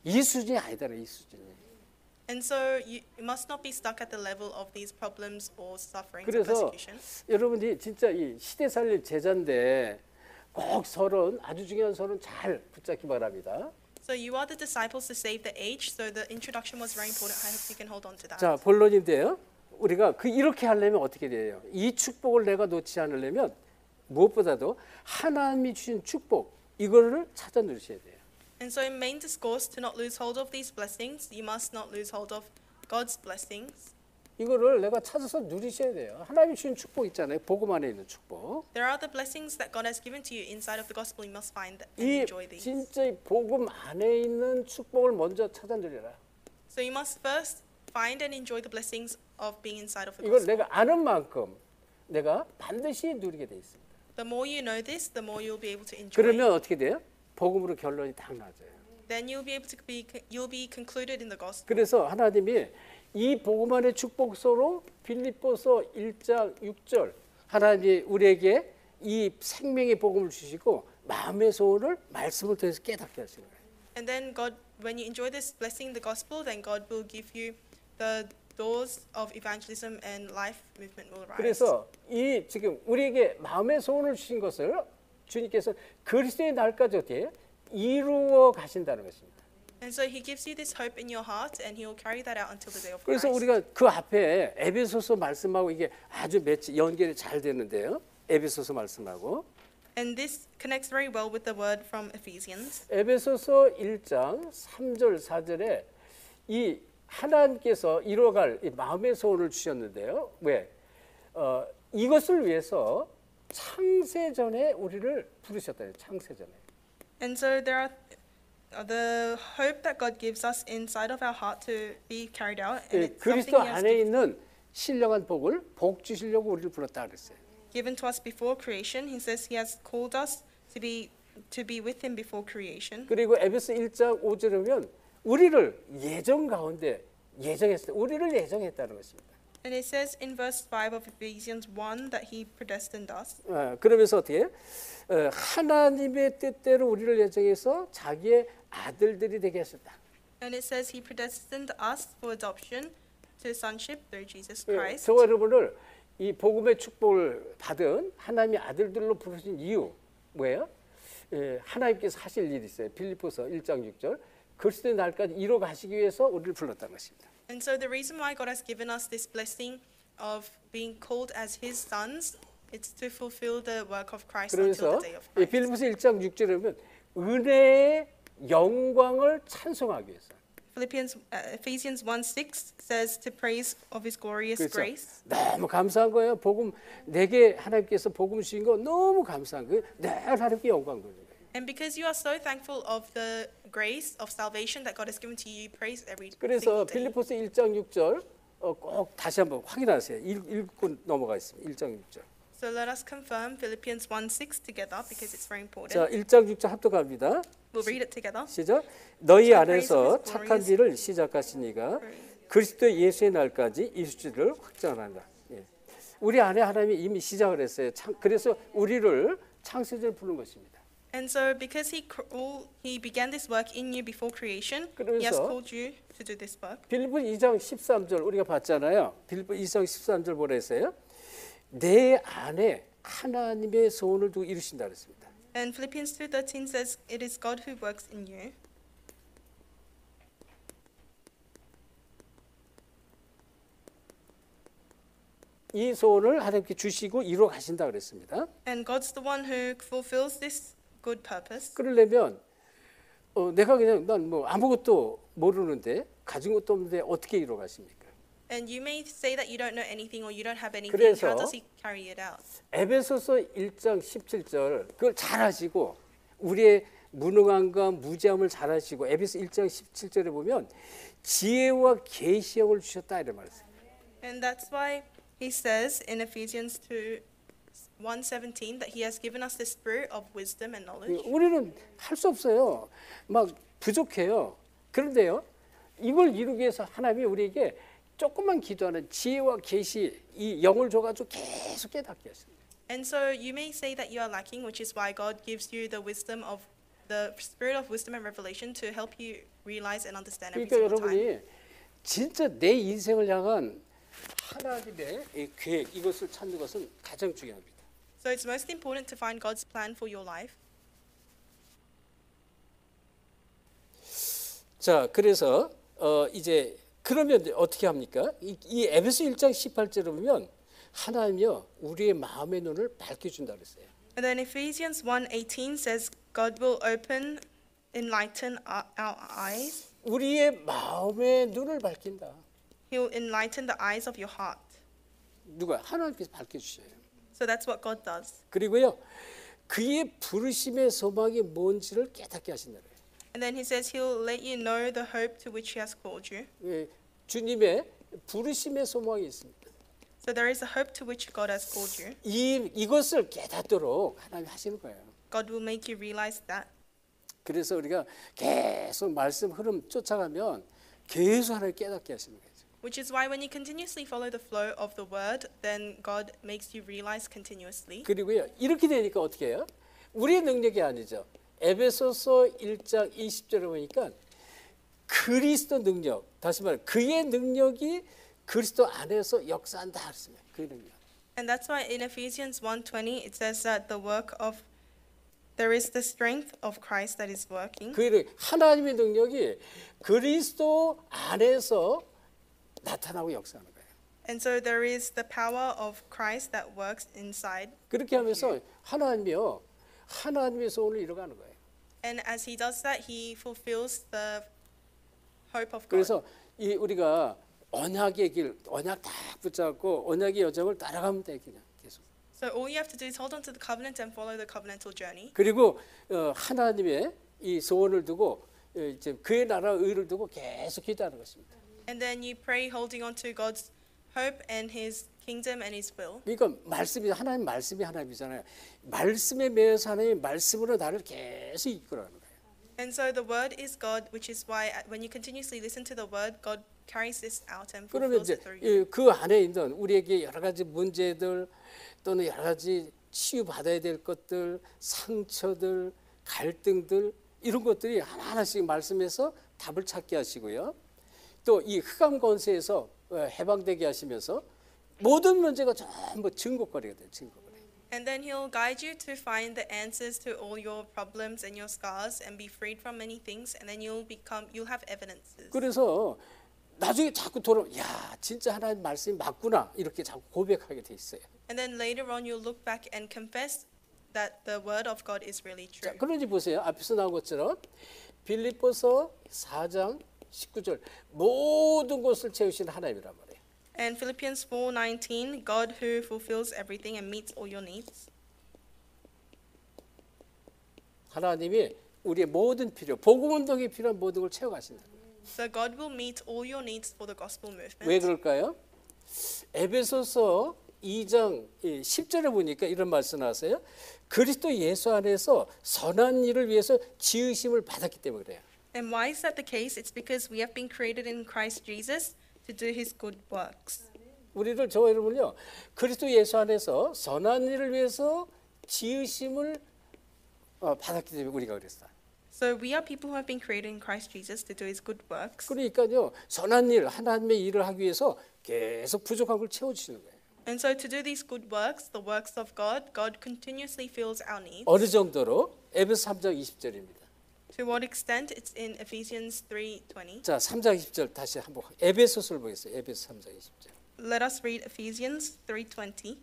이 수준이 아니다는 이 수준이.
And so you must not be stuck at the level of these problems or sufferings or
그래서
persecution.
여러분이 진짜 이 시대 살릴 제자인데 꼭 서론 아주 중요한 서론 잘 붙잡기 바랍니다.
So you are the disciples to save the age. So the introduction was very important. I hope you can hold on to that.
자, 본론인데요. 우리가 이렇게 하려면 어떻게 돼요? 이 축복을 내가 놓지 않으려면 무엇보다도 하나님이 주신 축복 이거를 찾아 누리셔야 돼요.
And so in main discourse, to not lose hold of these blessings, you must not lose hold of God's blessings.
이거를 내가 찾아서 누리셔야 돼요. 하나님이 주신 축복 있잖아요. 복음 안에 있는 축복.
There are the blessings that God has given to you inside of the gospel. You must find and
이
enjoy these.
진짜 이 복음 안에 있는 축복을 먼저 찾아 누려라.
So you must first find and enjoy the blessings of being inside of the
이걸
gospel.
내가 아는 만큼 내가 반드시 누리게 돼 있습니다.
The more you know this, the more you'll be able to enjoy.
그러면 어떻게 돼요? 복음으로 결론이 딱 나져요.
Then you'll be able to you'll be concluded in the gospel.
그래서 하나님이 이 복음 안의 축복서로 빌립보서 1장 6절 하나님이 우리에게 이 생명의 복음을 주시고 마음의 소원을 말씀을 통해서 깨닫게 하시는 거예요.
And then God, when you enjoy this blessing, the gospel, then God will give you the doors of evangelism and life movement will rise.
그래서 이 지금 우리에게 마음의 소원을 주신 것을 주님께서 그리스도의 날까지 어떻게 이루어 가신다는 것입니다.
And so He gives you this hope in your heart, and He will carry that out until the day of
그래서
Christ.
우리가 그 앞에 에베소서 말씀하고 이게 아주 연결이 잘 되는데요. 에베소서 말씀하고
And this connects very well with the word from Ephesians.
에베소서 1장 3절 4절에 이 하나님께서 이루어갈 이 마음의 소원을 주셨는데요. 왜? 이것을 위해서 창세전에 우리를 부르셨다. 창세전에.
And so there are the hope that God gives us inside of our heart to be carried out, and it's something
그리스도
He has
안에 있는 신령한 복을 복 주시려고 우리를 불렀다 그랬어요.
given to us before creation. He says He has called us to be with Him before creation.
그리고 에베소 1장 5절에 보면 우리를 예정 가운데 예정했어요. 우리를 예정했다는 것입니다.
And it says in verse 5 of Ephesians 1 that He predestined us.
그러면서 어떻게 하나님의 뜻대로 우리를 예정해서 자기의 아들들이 되게 하셨다.
And it says He predestined us for adoption to sonship through Jesus Christ.
저와 여러분을 이 복음의 축복을 받은 하나님의 아들들로 부르신 이유 뭐예요? 하나님께서 하실 일이 있어요. 빌립보서 1장 6절 그리스도의 날까지 이루어 가시기 위해서 우리를 불렀다는 것입니다.
And so the reason why God has given us this blessing of being called as His sons, it's to fulfill the work of Christ until
그래서
the day of
이
Christ.
빌립보서 1장 6절에 보면 은혜의 영광을 찬송하기 위해서.
Ephesians 1:6 says to praise of His glorious
그렇죠.
grace.
너무 감사한 거예요. 복음 내게 하나님께서 복음 주신 거 너무 감사한 거예요. 늘 하나님께 영광 돌리는 거예요.
And because you are so thankful of the grace of salvation that God has given to you, you praise every
그래서
single day.
빌립보서 1장 6절 꼭 다시 한번 확인하세요. 읽고 넘어가겠습니다. 1장 6절.
So let us confirm Philippians 1:6 together because it's very important.
자, 1장 6절 합독합니다.
We'll read it together.
시작. 너희
To
안에서
praise His
착한
glorious
일을 시작하시니가 그리스도 예수의 날까지 이루시기를 확정한다. 예. 우리 안에 하나님이 이미 시작을 했어요. 그래서 우리를 창세전에 부른 것입니다.
And so because he began this work in you before creation, He has
그러면서
called you to do this work.
빌립보 2장 13절 우리가 봤잖아요. 빌립보 2장 13절 뭐라 했어요? 내 안에 하나님의 소원을 두고 이루신다 그랬습니다.
And Philippians 2:13 says, "It is God who works in you."
이 소원을 하나님께 주시고 이루어 가신다 그랬습니다.
And God's the one who fulfills this good purpose.
그러려면 내가 그냥 난 뭐 아무것도 모르는데 가진 것도 없는데 어떻게 이루어 가십니까?
And you may say that you don't know anything or you don't have anything.
그래서
How does He carry it out?
에베소서 1장 17절 그걸 잘 하시고 우리의 무능함과 무지함을 잘 하시고 에베소 1장 17절에 보면 지혜와 계시형을 주셨다 이런 말이에요.
And that's why He says in Ephesians 1:17 that He has given us the spirit of wisdom and knowledge.
우리는 할 수 없어요. 막 부족해요. 그런데요. 이걸 이루기 위해서 하나님이 우리에게 조금만 기도하는 지혜와 계시 이 영을 줘가지고 계속 깨닫게 하십니다.
And so you may say that you are lacking, which is why God gives you the wisdom of the spirit of wisdom and revelation to help you realize and understand every
그러니까
single time.
여러분이 진짜 내 인생을 향한 하나님의 이 계획 이것을 찾는 것은 가장 중요합니다.
So it's most important to find God's plan for your life.
자, 그래서 이제 그러면 이제 어떻게 합니까? 이 에베소 1장 18절에 보면 하나님이요 우리의 마음의 눈을 밝혀준다 그랬어요.
And then Ephesians 1:18 says, God will enlighten our eyes.
우리의 마음의 눈을 밝힌다.
He'll enlighten the eyes of your heart.
누가? 하나님께서 밝혀주셔요.
So that's what God does.
그리고요, 그의 부르심의 소망이 뭔지를 깨닫게 하신다.
And then he says he'll let you know the hope to which he has called you.
예, 주님의 부르심의 소망이 있습니다.
So there is a hope to which God has called you.
이것을 깨닫도록 하나님 하시는 거예요.
God will make you realize that.
그래서 우리가 계속 말씀 흐름 쫓아가면 계속 하나님 깨닫게 하시는 거예요.
Which is why when you continuously follow the flow of the word, then God makes you realize continuously.
그리고요, 이렇게 되니까 어떻게 해요? 우리의 능력이 아니죠. 에베소서 1장 20절에 보니까 그리스도 능력, 다시 말해 그의 능력이 그리스도 안에서 역사한다 했습니다. 그 능력.
And that's why in Ephesians 1:20 it says that there is the strength of Christ that is working.
그 하나님의 능력이 그리스도 안에서 나타나고 역사하는 거예요.
And so there is the power of Christ that works inside.
그렇게 하면서 하나님의 소원을 이뤄가는 거예요.
And as he does that, he fulfills the hope of God.
그래서 우리가 언약의 길, 언약 딱 붙잡고 언약의 여정을 따라가면 돼 그냥 계속.
So all you have to do is hold on to the covenant and follow the covenantal journey.
그리고 하나님의 이 소원을 두고 이제 그의 나라 의를 두고 계속 기도하는 것입니다.
And then you pray holding on to God's hope and his kingdom and his will.
그러니까 말씀이 하나님 말씀이 하나님이잖아요. 말씀에 매여서 하나님 말씀으로 나를 계속 이끌어가는 거예요.
And so the word is God, which is why when you continuously listen to the word, God carries this out and
그러면
fulfills
이제
it through you.
그 안에 있는 우리에게 여러 가지 문제들 또는 여러 가지 치유받아야 될 것들, 상처들, 갈등들 이런 것들이 하나하나씩 말씀에서 답을 찾게 하시고요. 또 이 흑암 권세에서 해방되게 하시면서 모든 문제가 전부 증거거리가 돼요. 증거거리.
And then he'll guide you to find the answers to all your problems and your scars and be freed from many things, and then you'll have evidences.
그래서 나중에 자꾸 야 진짜 하나님 말씀이 맞구나 이렇게 자꾸 고백하게 돼 있어요.
And then later on you'll look back and confess that the word of God is really true.
자, 그러니 보세요. 앞에서 나온 것처럼 빌립보서 4장 19절 모든 것을 채우시는 하나님이란 말이에요.
And Philippians 4:19, God who fulfills everything and meets all your needs.
하나님이 우리의 모든 필요, 복음 운동에 필요한 모든 걸 채워가신다.
So God will meet all your needs for the gospel movement.
왜 그럴까요? 에베소서 2장 10절에 보니까 이런 말씀 나왔어요. 그리스도 예수 안에서 선한 일을 위해서 지으심을 받았기 때문에 그래요.
And why is that the case? It's because we have been created in Christ Jesus to do his good works.
우리를 저와 여러분요. 그리스도 예수 안에서 선한 일을 위해서 지으심을 받았기 때문에 우리가 그랬어요.
So we are people who have been created in Christ Jesus to do his good works.
그러니까요. 선한 일, 하나님의 일을 하기 위해서 계속 부족한 걸 채워주시는 거예요.
And so to do these good works, the works of God, God continuously fills our needs.
어느 정도로? 에베소 3장 20절입니다.
To what extent? It's in Ephesians 3:20.
자, 3장 20절 다시 한번 에베소서를 보겠어요. 에베소 3장 20절.
Let us read Ephesians 3:20.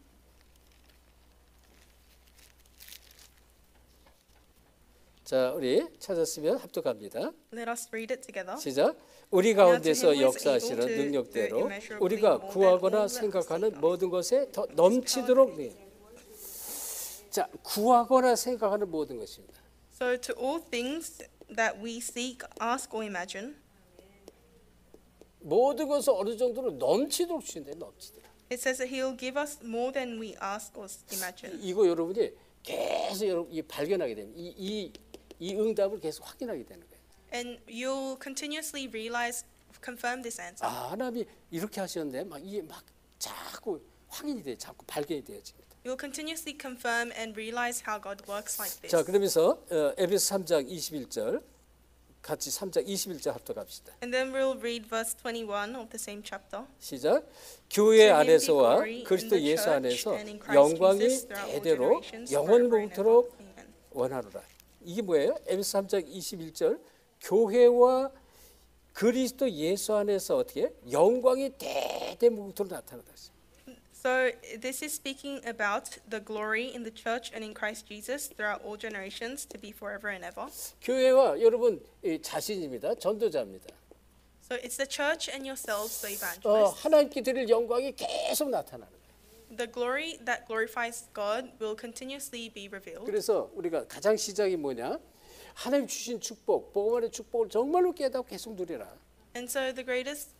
자, 우리 찾았으면 합독합니다.
Let us read it together.
시작. 우리 가운데서 역사하시는 능력대로 우리가 구하거나 생각하는 모든 것에 더 넘치도록. 자, 구하거나 생각하는 모든 것입니다.
So to all things that we seek, ask or imagine.
모든 것을 어느 정도로 넘치도록 주신대. 넘치도록.
It says that He'll give us more than we ask or imagine.
이거 여러분이 계속 여러분 발견하게 되면 이 응답을 계속 확인하게 되는 거예요.
And you'll continuously confirm this answer.
아, 하나님이 이렇게 하셨는데 이게 자꾸 확인이 돼, 자꾸 발견이 되어집니다.
You'll continuously confirm and realize how God works like this.
자, 그러면서 에베소 3장 21절 같이 3장 21절 합독합시다.
And then we'll read verse 21 of the same chapter.
시작. 교회 안에서와 그리스도 예수 안에서 영광이 대대로 영원토록 원하노라. 이게 뭐예요? 에베소 3장 21절 교회와 그리스도 예수 안에서 어떻게 영광이 대대무궁토록 나타나다.
So this is speaking about the glory in the church and in Christ Jesus throughout all generations to be forever and ever.
교회와 여러분 자신입니다. 전도자입니다.
So it's the church and yourselves, the evangelists.
하나님께 드릴 영광이 계속 나타나는 거예요.
The glory that glorifies God will continuously be revealed.
그래서 우리가 가장 시작이 뭐냐? 하나님 주신 축복, 복음 안의 축복을 정말로 깨닫고 계속 누리라.
And so the greatest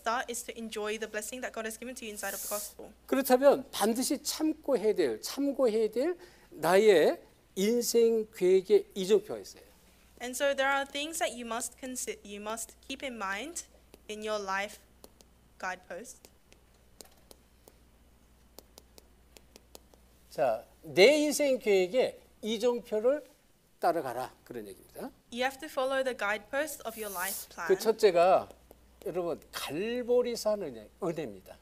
start is to enjoy the blessing that God has given to you inside of the gospel.
그렇다면 반드시 참고해야 될 나의 인생 계획의 이정표가 있어요.
And so there are things that you must keep in mind in your life guidepost.
자, 내 인생 계획의 이정표를 따라가라 그런 얘기입니다.
You have to follow the guidepost of your life plan.
그 첫째가 여러분 갈보리산 은혜입니다.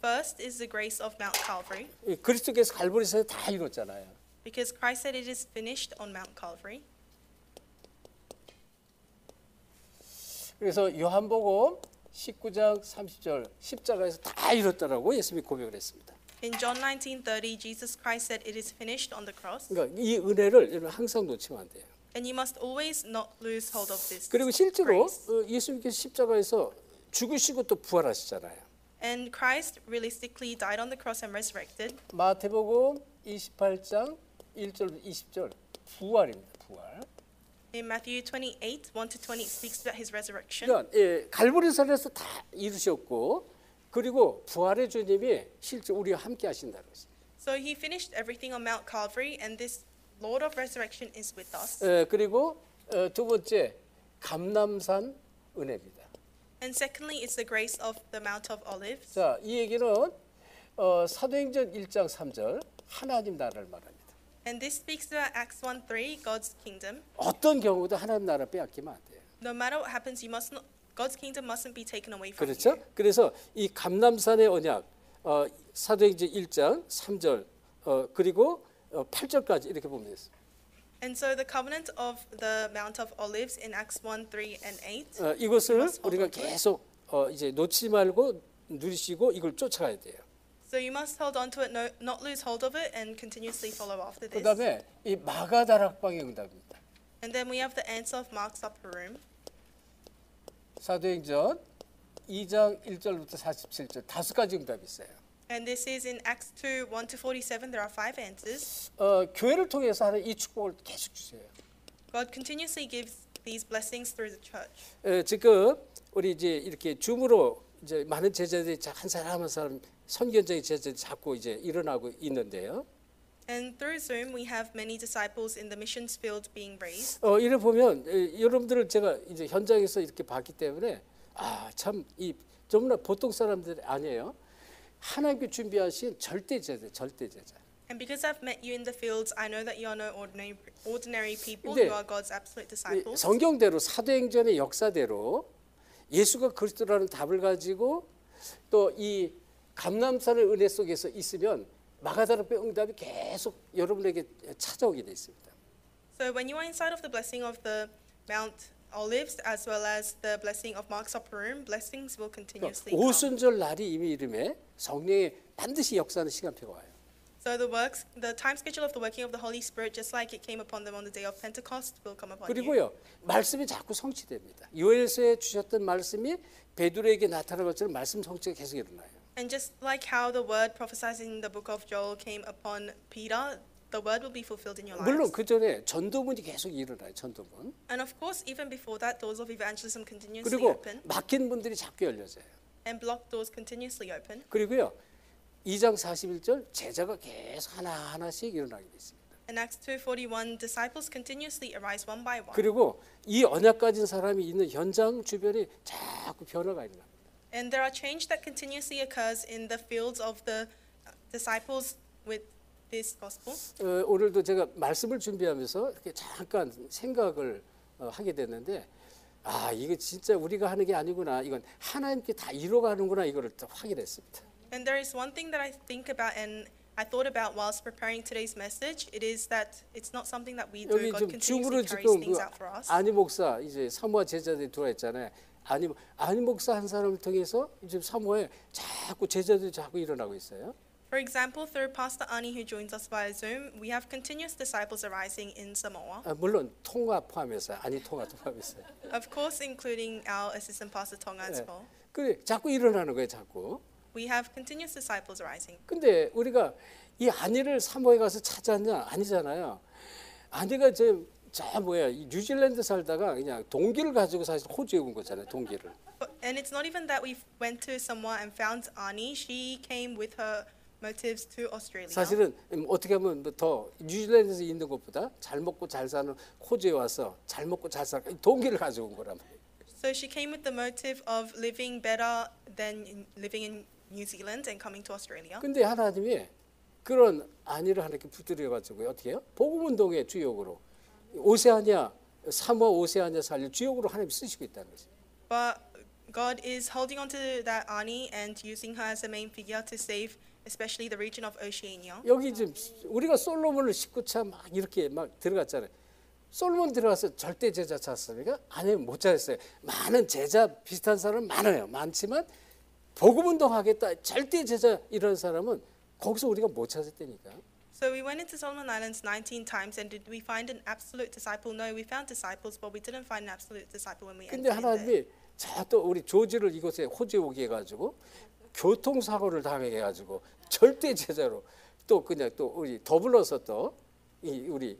First is the grace of Mount Calvary,
그리스도께서 갈보리산에 다 이뤘잖아요.
because Christ said it is finished on Mount Calvary.
그래서 요한복음 19장 30절 십자가에서 다 이뤘다라고 예수님이 고백을 했습니다.
In John 19:30, Jesus Christ said it is finished on the cross.
그러니까 이 은혜를 여러분 항상 놓치면 안 돼요.
And you must always not lose hold of this
그리고 실제로
grace.
예수님께서 십자가에서 죽으시고 또 부활하시잖아요.
And Christ realistically died on the cross and resurrected.
마태복음 28장 1절 20절 부활입니다. 부활.
In Matthew 28, 1-20, it speaks about his resurrection.
그러니까 갈보리산에서 다 이루셨고 그리고 부활의 주님이 실제 우리와 함께 하신다는 것이죠.
So he finished everything on Mount Calvary, and this Lord of resurrection is with us.
그리고 두 번째 감람산 은혜입니다.
And secondly, it's the grace of the Mount of Olives.
자, 이 얘기는 사도행전 1장 3절 하나님 나라를 말합니다.
And this speaks about Acts 1:3, God's kingdom.
어떤 경우도 하나님 나라 빼앗기면 안 돼요.
No matter what happens, God's kingdom mustn't be taken away from
그렇죠?
you.
그래서 이 감람산의 언약 사도행전 1장 3절 그리고 8절까지 이렇게 보면 됐어요.
And so the covenant of the Mount of Olives in Acts 1:3 and 8.
이것을
must hold
우리가
on to it.
계속 이제 놓치지 말고 누리시고 이걸 쫓아가야 돼요.
So you must hold on to it, not lose hold of it, and continuously follow after this.
그다음에 이 마가다락방의 응답입니다.
And then we have the answer of Mark's upper room.
사도행전 2장 1절부터 47절 다섯 가지 응답이 있어요.
And this is in Acts 2, 1-47. There are 5 answers.
교회를 통해서 하는 이 축복을 계속 주세요.
God continuously gives these blessings through the church.
지금 우리 이제 이렇게 줌으로 이제 많은 제자들이 한 사람 한 사람 선견적인 제자들이 자꾸 이제 일어나고 있는데요.
And through Zoom, we have many disciples in the missions field being raised.
이래 보면 여러분들을 제가 이제 현장에서 이렇게 봤기 때문에 참 이 정말 보통 사람들이 아니에요. 하나님께 준비하신 절대 제자.
And because I've met you in the fields, I know that you are no ordinary people
근데
who are God's absolute disciples.
성경대로 사도행전의 역사대로 예수가 그리스도라는 답을 가지고 또 이 감람산의 은혜 속에서 있으면 마가다락방의 응답이 계속 여러분에게 찾아오게 돼 있습니다.
So when you are inside of the blessing of the Mount Olives as well as the blessing of Mark's upper room, blessings will continuously come.
오순절 날이 이미 이름에 성령의 반드시 역사하는 시간표가 와요.
So the time schedule of the working of the Holy Spirit, just like it came upon them on the day of Pentecost, will come upon you.
그리고요 말씀이 자꾸 성취됩니다. 요엘서에 주셨던 말씀이 베드로에게 나타난 것처럼 말씀 성취가 계속 일어나요.
And just like how the word prophesied in the book of Joel came upon Peter, the word will be fulfilled in your
물론
lives.
그 전에 전도문이 계속 일어나요. 전도문.
And of course, even before that, doors of evangelism continuously
그리고
open,
막힌 문들이 자꾸 열려져요.
and blocked doors continuously open.
그리고요 2장 41절 제자가 계속 하나하나씩 일어나게 돼 있습니다.
In Acts 2:41, disciples continuously arise one by one.
그리고 이 언약 가진 사람이 있는 현장 주변이 자꾸 변화가 일어납니다.
And there are change that continuously occurs in the fields of the disciples with this gospel.
오늘도 제가 말씀을 준비하면서 이렇게 잠깐 생각을 하게 됐는데 이거 진짜 우리가 하는 게 아니구나. 이건 하나님께 다 이루어가는구나. 이거를 또 확인했습니다.
And there is one thing that I think about and I thought about whilst preparing today's message. It is that it's not something that we do.
여기
God
좀 줌으로
continuously carries
지금
things out for us.
아니 목사 이제 사모아 제자들이 들어와 있잖아요. 아니 목사 한 사람을 통해서 지금 사모에 자꾸 제자들이 자꾸 일어나고 있어요.
For example, through Pastor Ani, who joins us via Zoom, we have continuous disciples arising in Samoa.
물론 통화 포함해서 아니 통화도 포함했어요.
Of course, including our assistant pastor Tonga as
네.
well.
그래 자꾸 일어나는 거예요, 자꾸.
We have continuous disciples arising.
근데 우리가 이 아니를 사모에 가서 찾았냐? 아니잖아요. 아니가 저 뭐야 이 뉴질랜드 살다가 그냥 동기를 가지고 사실 호주에 온 거잖아요, 동기를.
And it's not even that we went to Samoa and found Ani. She came with her motives to Australia.
사실은 어떻게 하면 더 뉴질랜드에서 있는 것보다 잘 먹고 잘 사는 호주에 와서 잘 먹고 잘 살 동기를 가지고 온 거란 말이에요.
So she came with the motive of living better than living in New Zealand and coming to Australia.
근데 하나님이 그런 안위를 하나님께 붙들여 가지고 어떻게 해요? 복음 운동의 주역으로 오세아니아 사모아 오세아니아 살릴 주역으로 하나님 쓰시고 있다는 거죠.
But God is holding on to that Ani and using her as a main figure to save especially the region of Oceania.
여기 지금 우리가 솔로몬을 19차 막 이렇게 막 들어갔잖아요. 솔로몬 들어가서 절대 제자 찾습니까? 아니요, 못 찾았어요. 많은 제자 비슷한 사람 많아요. 많지만 복음 운동하겠다 절대 제자 이런 사람은 거기서 우리가 못 찾았다니까.
So we went into Solomon Islands 19 times and did we find an absolute disciple? No, we found disciples, but we didn't find an absolute disciple when we
근데
entered in there.
하나님이 또 우리 조지를 이곳에 호주에 오게 해가지고 교통사고를 당하게 해가지고 절대 제자로 또 그냥 또 우리 더불어서 또 이 우리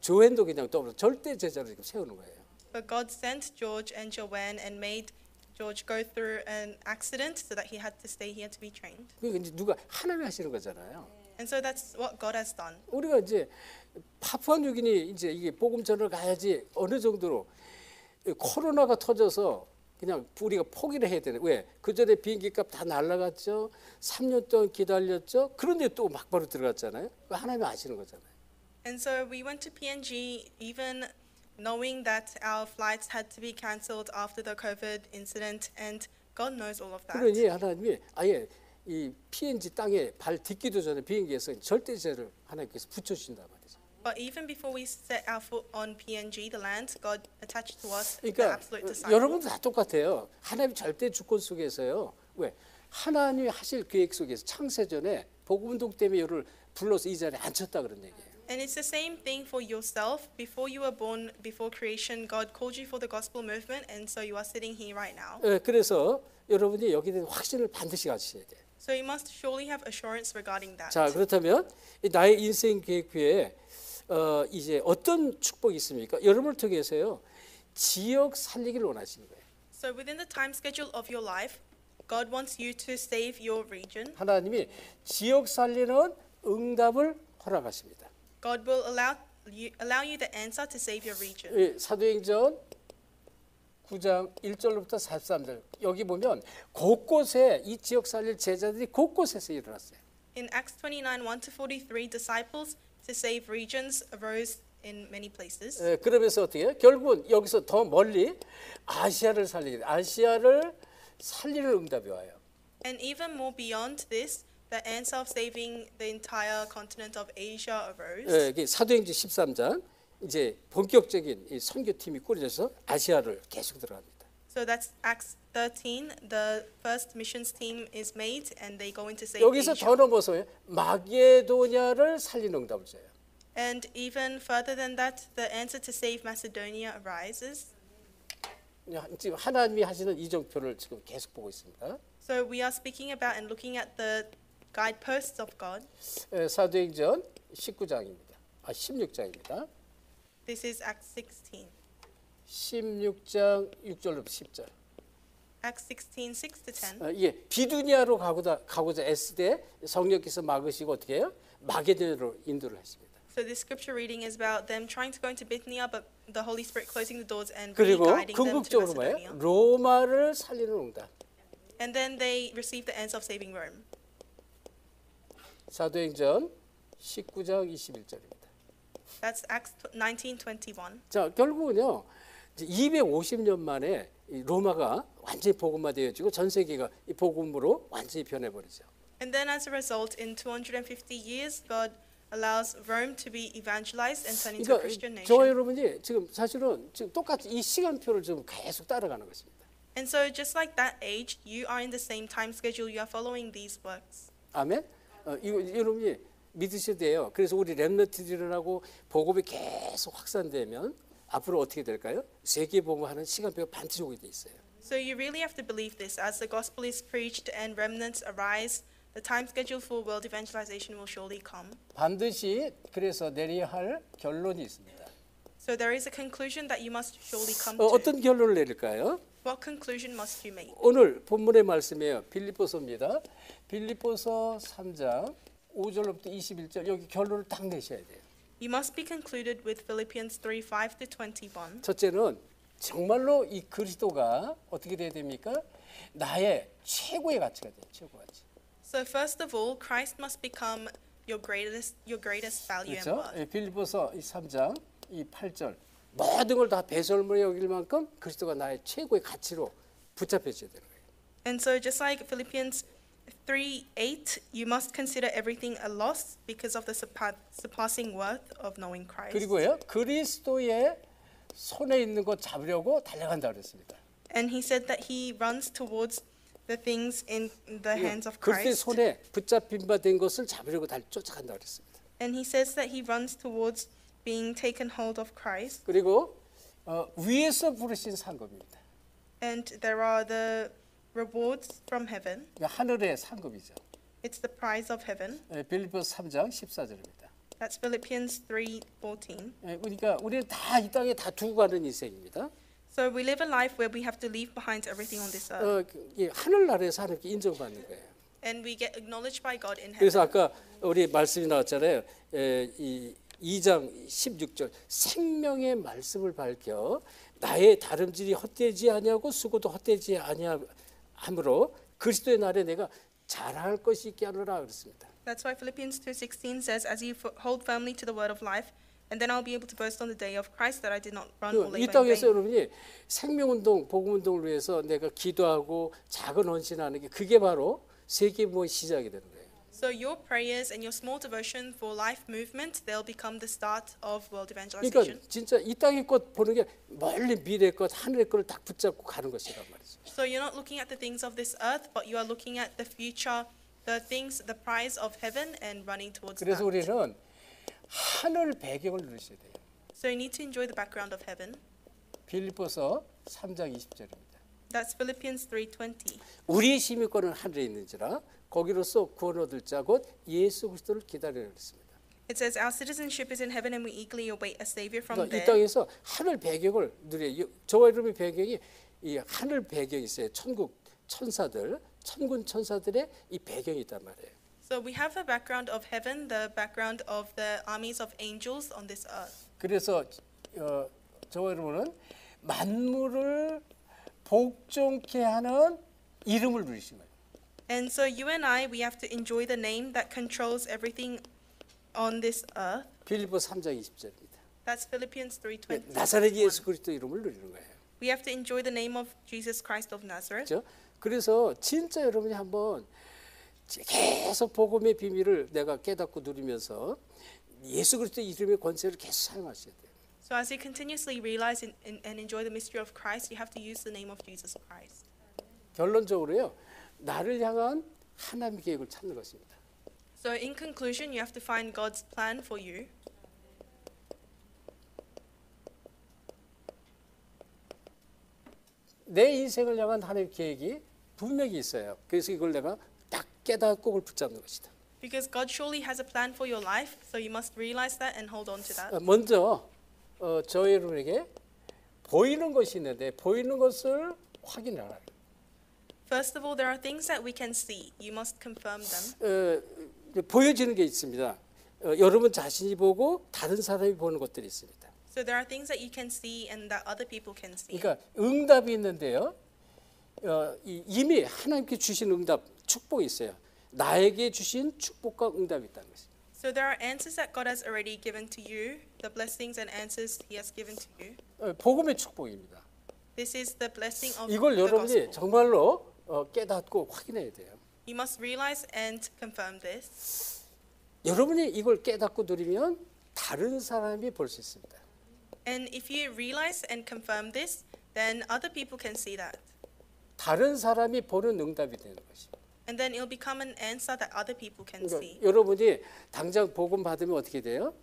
조앤도 그냥 더불어 절대 제자로 지금 세우는 거예요.
But God sent George and Joanne and made George go through an accident so that he had to stay here to be trained.
그게 이제 누가 하나님이 하시는 거잖아요.
And so that's what God has done.
우리가 이제 파푸아뉴기니 이제 이게 복음 전을 가야지 어느 정도로 코로나가 터져서 그냥 우리가 포기를 해야 되는 왜? 그 전에 비행기값 다 날라갔죠. 3년 동안 기다렸죠. 그런데 또 막바로 들어갔잖아요. 하나님이 아시는 거잖아요.
And so we went to PNG even knowing that our flights had to be cancelled after the COVID incident and God knows all of that.
그러니 하나님이 아예 이 PNG 땅에 발 딛기도 전에 비행기에서 절대제를 하나님께서 붙여주신단 말이죠.
But even before we set our foot on PNG, the land, God attached to us the
그러니까
absolute disciple.
여러분도 다 똑같아요. 하나님 절대 주권 속에서요. 왜? 하나님이 하실 계획 속에서 창세전에 복음운동 때문에 여를 불러서 이 자리에 앉혔다 그런 얘기예요.
And it's the same thing for yourself. Before you were born, before creation, God called you for the gospel movement, and so you are sitting here right now.
그래서 여러분이 여기에 대한 확신을 반드시 가지셔야 돼요.
So you must surely have assurance regarding that.
자, 그렇다면 이 나의 인생 계획표에 이제 어떤 축복이 있습니까? 여러분을 통해서요. 지역 살리기를 원하시는 거예요.
So within the time schedule of your life, God wants you to save your region.
하나님이 지역 살리는 응답을 허락하십니다.
God will allow you the answer to save your region.
예, 사도행전 9장 1절부터 43절 여기 보면 곳곳에 이 지역 살릴 제자들이 곳곳에서 일어났어요.
In Acts 29, 1-43, disciples to save regions arose in many places.
예, 그러면서 어떻게 해요? 결국은 여기서 더 멀리 아시아를 살리는 응답이 와요.
And even more beyond this, the answer of saving the entire continent of Asia arose.
예, 이게 사도행전 13장 이제 본격적인 이 선교팀이 꾸려져서 아시아를 계속 들어갑니다.
So that's Acts 13. The first missions team is made, and they go into save
여기서
Asia.
더 넘어서 마게도냐를 살리는 응답을 줘요.
And even further than that, the answer to save Macedonia arises.
지금 하나님이 하시는 이정표를 지금 계속 보고 있습니다.
So we are speaking about and looking at the guideposts of God.
사도행전 19장입니다. 16장입니다.
This is Acts 16.
16장 6절부터 10절.
Acts 16, 6-10.
이게 비두니아로 가고자 애쓸 때 성령께서 막으시고 어떻게 해요? 마게도냐로 인도를 하십니다.
So this scripture reading is about them trying to go into Bithynia, but the Holy Spirit closing the doors and
그리고
guiding them to
궁극적으로
Macedonia.
뭐예요? 로마를 살리는 응답.
And then they received the answer of saving Rome.
사도행전 19장 21절입니다.
That's Acts 19:21.
자, 결국은요. 이제 250년 만에 이 로마가 완전히 복음화되어지고 전 세계가 이 복음으로 완전히 변해버리죠.
And then as a result, in 250 years, God allows Rome to be evangelized and turn into a
그러니까
Christian
저와
nation.
여러분이 지금 사실은 지금 똑같이 이 시간표를 좀 계속 따라가는 것입니다.
And so just like that age, you are in the same time schedule. You are following these works.
아멘. 이거 여러분이 믿으셔도 돼요. 그래서 우리 렘넌트들하고 복음이 계속 확산되면 앞으로 어떻게 될까요? 세계 복음하는 시간표가 반드시 오게 돼 있어요.
So you really have to believe this. As the gospel is preached and remnants arise, the time schedule for world evangelization will surely come.
반드시 그래서 내려야 할 결론이 있습니다.
So there is a conclusion that you must surely come to.
어떤 결론을 내릴까요?
What conclusion must you make?
오늘 본문의 말씀이에요. 빌립보서입니다. 빌립보서 3장 5절부터 21절 여기 결론을 딱 내셔야 돼요.
You must be concluded with Philippians 3:5 to 21.
첫째는 정말로 이 그리스도가 어떻게 돼야 됩니까? 나의 최고의 가치가 돼요. 최고 가치.
So first of all, Christ must become your greatest value and
그렇죠?
worth.
빌립보서 이 3장 이 8절 모든 걸 다 배설물에 여길 만큼 그리스도가 나의 최고의 가치로 붙잡혀져야 되는 거예요.
And so just like Philippians 3:8, you must consider everything a loss because of the surpassing worth of knowing Christ.
그리고요 그리스도의 손에 있는 것 잡으려고 달려간다 그랬습니다.
And he said that he runs towards the things in the hands of
그리스도의
Christ.
손에 붙잡힌 바 된 것을 잡으려고 쫓아간다 그랬습니다.
And he says that he runs towards being taken hold of Christ.
그리고 위에서 부르신 상급입니다.
And there are the rewards from heaven.
하늘의 상급이죠.
It's the prize of heaven.
빌립보서 3장 14절입니다.
That's Philippians 3:14.
그러니까 우리는 다 이 땅에 다 두고 가는 인생입니다.
So we live a life where we have to leave behind everything on this earth.
하늘나라에서 하나님께 인정받는 거예요.
And we get acknowledged by God in heaven.
그래서 아까 우리 말씀이 나왔잖아요. 이 2장 16절 생명의 말씀을 밝혀 나의 다름질이 헛되지 아니하고 수고도 헛되지 아니하므로 그리스도의 날에 내가 자랑할 것이 있게 하노라 그랬습니다.
That's why Philippians 2:16 says, "As you hold firmly to the word of life, and then I'll be able to boast on the day of Christ that I did not run or
이
labor in
땅에서
vain."
여러분이 생명운동, 복음운동을 위해서 내가 기도하고 작은 헌신하는 게 그게 바로 세계부의 시작이 되는 거예요.
So your prayers and your small devotion for life movement, they'll become the start of world
그러니까
evangelization.
진짜 이 땅의 것 보는 게 멀리 미래의 것, 하늘의 것을 딱 붙잡고 가는 것이란 말이죠.
So you're not looking at the things of this earth, but you are looking at the future, the things, the prize of heaven, and running towards
그래서
that.
우리는 하늘 배경을 누리셔야 돼요.
So you need to enjoy the background of heaven.
빌립보서 3장 20절입니다.
That's Philippians 3:20.
우리의 시민권은 하늘에 있는지라 거기로서 구원 얻을 자 곧 예수 그리스도를 기다리라 그랬습니다.
It says, "Our citizenship is in heaven, and we eagerly await a savior from
그러니까 이
there."
땅에서 하늘 배경을 누려요. 저와 여러분의 배경이 이 하늘 배경이 있어요. 천국 천사들, 천군 천사들의 이 배경이 있단 말이에요.
So we have the background of heaven, the background of the armies of angels on this earth.
그래서 저와 여러분은 만물을 복종케 하는 이름을 누리신 거예요.
And so you and I, we have to enjoy the name that controls everything on this earth.
빌립보 3장 20절입니다.
That's Philippians 3:20.
나사렛 예수 그리스도 이름을 누리는 거예요.
We have to enjoy the name of Jesus Christ of Nazareth.
그렇죠? 그래서 진짜 여러분이 한번 계속 복음의 비밀을 내가 깨닫고 누리면서 예수 그리스도 이름의 권세를 계속 사용하셔야 돼요.
So as you continuously realize and enjoy the mystery of Christ, you have to use the name of Jesus Christ.
결론적으로요. 나를 향한 하나님의 계획을 찾는 것입니다.
So in conclusion, you have to find God's plan for you.
내 인생을 향한 하나님의 계획이 분명히 있어요. 그래서 이걸 내가 딱 깨닫고 그걸 붙잡는 것이다.
Because God surely has a plan for your life, so you must realize that and hold on to that.
먼저 저 여러분에게 보이는 것이 있는데 보이는 것을 확인하라.
First of all, there are things that we can see. You must confirm them.
보여지는 게 있습니다. 여러분 자신이 보고 다른 사람이 보는 것들이 있습니다.
So there are things that you can see and that other people can see.
그러니까 응답이 있는데요. 이미 하나님께 주신 응답, 축복이 있어요. 나에게 주신 축복과 응답이 있다는 것입니다.
So there are answers that God has already given to you, the blessings and answers He has given to you.
복음의 축복입니다.
This is the blessing of
이걸
the
여러분이
gospel.
정말로 깨닫고 확인해야 돼요.
You must realize and confirm this.
여러분이 이걸 깨닫고 누리면 다른 사람이 볼 수 있습니다.
And if you realize and confirm this, then other people can see that.
다른 사람이 보는 응답이 되는 것입니다.
And then it'll become an answer that other people can
그러니까
see.
여러분이 당장 복음 받으면 어떻게 돼요?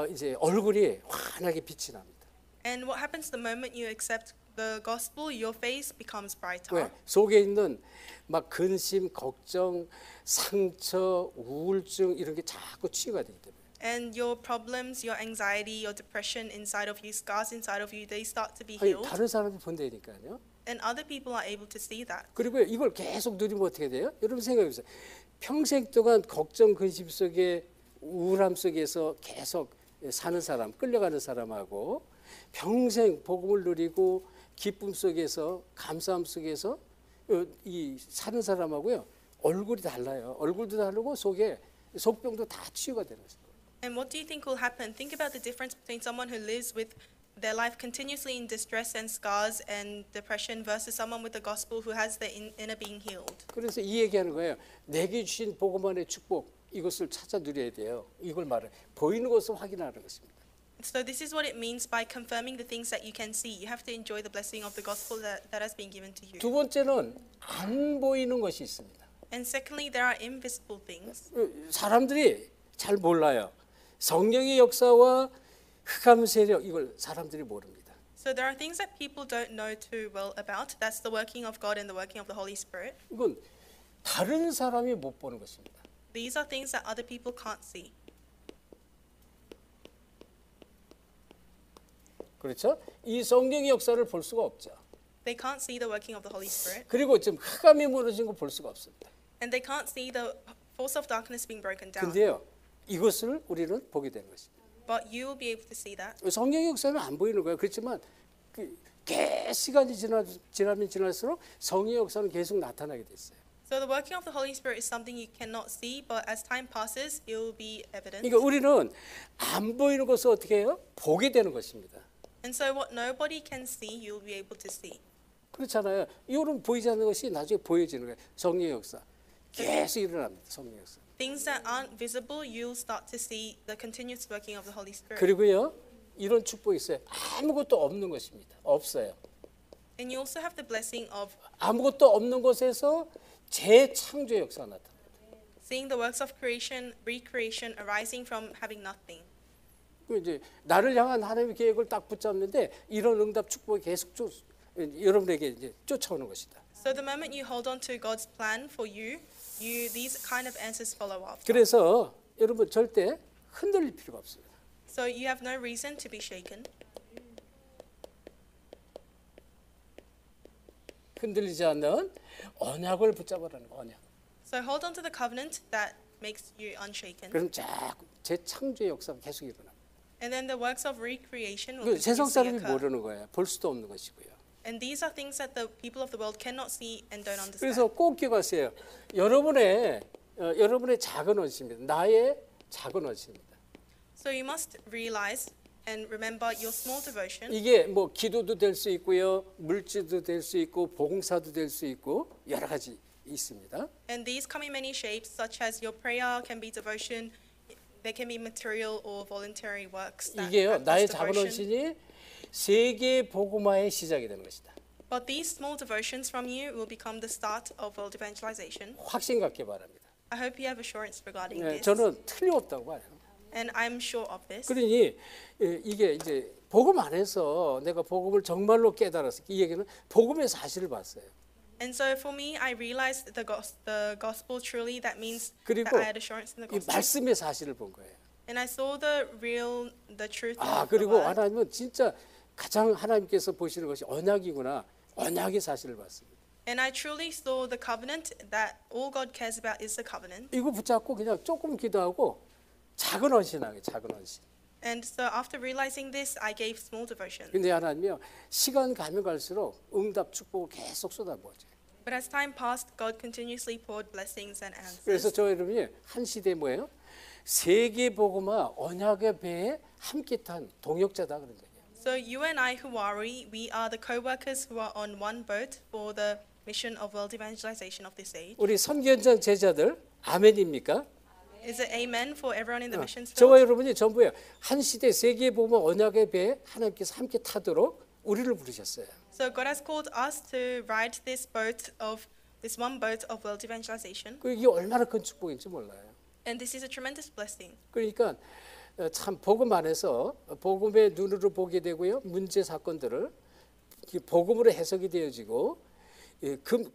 이제 얼굴이 환하게 빛이 납니다.
And what happens the moment you accept the gospel, your face becomes brighter.
왜? 속에 있는 막 근심, 걱정, 상처, 우울증 이런 게 자꾸 치유가 되기 때문에.
And your problems, your anxiety, your depression inside of you, scars inside of you, they start to be
아니,
healed.
다른 사람이 본다니까요.
And other people are able to see that.
그리고 이걸 계속 누리면 어떻게 돼요? 여러분 생각해 보세요. 평생 동안 걱정, 근심 속에 우울함 속에서 계속 사는 사람, 끌려가는 사람하고 평생 복음을 누리고 기쁨 속에서 감사함 속에서 이 사는 사람하고요. 얼굴이 달라요. 얼굴도 다르고 속에 속병도 다 치유가 되는 거죠.
And what do you think will happen? Think about the difference between someone who lives with their life continuously in distress and scars and depression versus someone with the gospel who has their inner being healed.
그래서 이 얘기하는 거예요. 내게 주신 복음 안의 축복 이것을 찾아 누려야 돼요. 이걸 말해 보이는 것을 확인하는 것입니다.
So this is what it means by confirming the things that you can see. You have to enjoy the blessing of the gospel that has been given to you.
두 번째는 안 보이는 것이 있습니다.
And secondly, there are invisible things.
사람들이 잘 몰라요. 성령의 역사와 흑암 세력 이걸 사람들이 모릅니다.
So there are things that people don't know too well about. That's the working of God and the working of the Holy Spirit.
이건 다른 사람이 못 보는 것입니다.
These are things that other people can't see.
그렇죠? 이 성령의 역사를 볼 수가 없죠.
They can't see the working of the Holy Spirit.
그리고 지금 흑암이 무너진 거 볼 수가 없습니다.
And they can't see the force of darkness being broken down.
근데요, 이것을 우리는 보게 되는 것입니다.
But you will be able to see that.
성령의 역사는 안 보이는 거예요. 그렇지만 시간이 지나면 지날수록 성령의 역사는 계속 나타나게 됐어요.
So the working of the Holy Spirit is something you cannot see, but as time passes, it will be evident.
그러니까 우리는 안 보이는 것을 어떻게 해요? 보게 되는 것입니다.
And so what nobody can see, you'll be able to see.
그렇잖아요. 이거는 보이지 않는 것이 나중에 보여지는 거예요. 성령의 역사. 계속 일어납니다. 성령의 역사.
Things that aren't visible, you'll start to see the continuous working of the Holy Spirit.
그리고요. 이런 축복이 있어요. 아무것도 없는 것입니다. 없어요.
And you also have the blessing of
아무것도 없는 곳에서 재창조의 역사가 나타납니다.
seeing the works of creation, recreation arising from having nothing.
그 이제 나를 향한 하나님의 계획을 딱 붙잡는데 이런 응답 축복이 계속 여러분에게 이제 쫓아오는 것이다.
So the moment you hold on to God's plan for you, these kind of answers follow after.
그래서 여러분 절대 흔들릴 필요가 없습니다.
So you have no reason to be shaken.
흔들리지 않는 언약을 붙잡으라는 거, 언약.
So hold on to the covenant that makes you unshaken.
그럼 자꾸 재창조의 역사가 계속 일어납니다.
And then the works of recreation
그
will
세상
continuously
사람이
occur.
모르는 거예요. 볼 수도 없는 것이고요.
And these are things that the people of the world cannot see and don't understand.
그래서 꼭 기억하세요. 여러분의 작은 원수입니다. 나의 작은 원수입니다.
So you must realize and remember your small devotion.
이게 뭐 기도도 될 수 있고요, 물질도 될 수 있고, 봉사도 될 수 있고 여러 가지 있습니다.
And these come in many shapes, such as your prayer can be devotion. There can be material or voluntary works.
이게요,
act as
나의 작은
devotion.
원신이 세계 복음화의 시작이 되는 것이다.
But these small devotions from you will become the start of world evangelization.
확신 갖기 바랍니다.
I hope you have assurance regarding
네,
this.
저는 틀림없다고 봐요.
And I'm sure of this.
그러니 이게 이제 복음 안에서 내가 복음을 정말로 깨달았어요. 이 얘기는 복음의 사실을 봤어요.
And so for me, I realized the gospel truly. That means that
그리고
I had assurance in the
이
gospel.
말씀의 사실을 본 거예요.
And I saw the truth
아,
of the
그리고
word.
하나님은 진짜 가장 하나님께서 보시는 것이 언약이구나. 언약의 사실을 봤습니다.
And I truly saw the covenant, that all God cares about is the covenant.
이거 붙잡고 그냥 조금 기도하고 작은 헌신하게, 작은 헌신.
And so after realizing this, I gave small devotion.
근데 하나님이요, 시간 가면 갈수록 응답 축복을 계속 쏟아부어줘요.
But as time passed, God continuously poured blessings and
그래서
answers.
저 여러분이 한 시대에 뭐예요? 세계 복음화 언약의 배에 함께 탄 동역자다 그런 얘기예요.
So you and I who worry, we are the co-workers who are on one boat for the mission of world evangelization of this age.
우리 선교현장 제자들 아멘입니까?
Is it amen for everyone in the missions
저와
field?
여러분이 전부요 한 시대 세계 복음화 언약의 배에 하나님께서 함께 타도록 우리를 부르셨어요.
So God has called us to ride this one boat of world evangelization,
그 이게 얼마나 큰 축복인지 몰라요.
and this is a tremendous blessing.
그러니까 참 복음 안에서 복음의 눈으로 보게 되고요. 문제 사건들을 복음으로 해석이 되어지고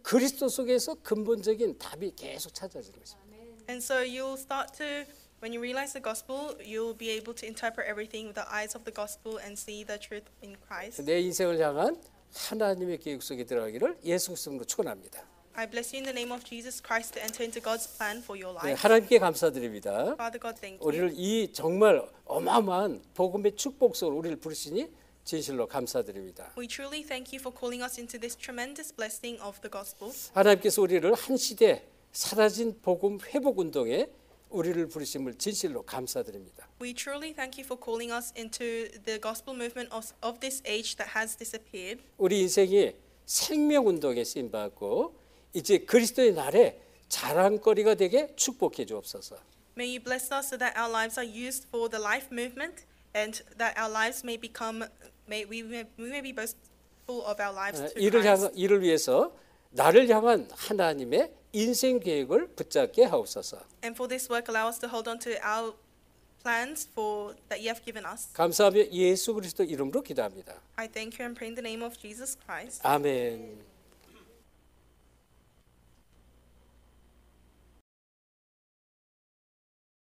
그리스도 속에서 근본적인 답이 계속 찾아지는 것입니다.
And so you'll start to, when you realize the gospel, you'll be able to interpret everything with the eyes of the gospel and see the truth in Christ.
내 인생을 향한 하나님의 계획 속에 들어가기를 예수 그리스도로 축원합니다.
I bless you in the name of Jesus Christ to enter into God's plan for your
네,
life.
하나님께 감사드립니다.
Father God, thank you.
우리를 이 정말 어마어마한 복음의 축복 속으로 우리를 부르시니 진실로 감사드립니다.
We truly thank you for calling us into this tremendous blessing of the gospel.
하나님께서 우리를 한 시대 사라진 복음 회복 운동에 우리를 부르심을 진실로 감사드립니다.
We truly thank you for calling us into the gospel movement of this age that has disappeared.
우리 인생이 생명 운동에 쓰임 받고 이제 그리스도의 날에 자랑거리가 되게 축복해 주옵소서.
May you bless us so that our lives are used for the life movement and that our lives may become, we may be boastful of our lives to Christ.
이를 위해서 나를 향한 하나님의 인생 계획을 붙잡게 하옵소서.
And for this work, allow us to hold on to our plans that you have given us.
감사하며 예수 그리스도 이름으로 기도합니다.
I thank you and pray in the name of Jesus Christ.
아멘.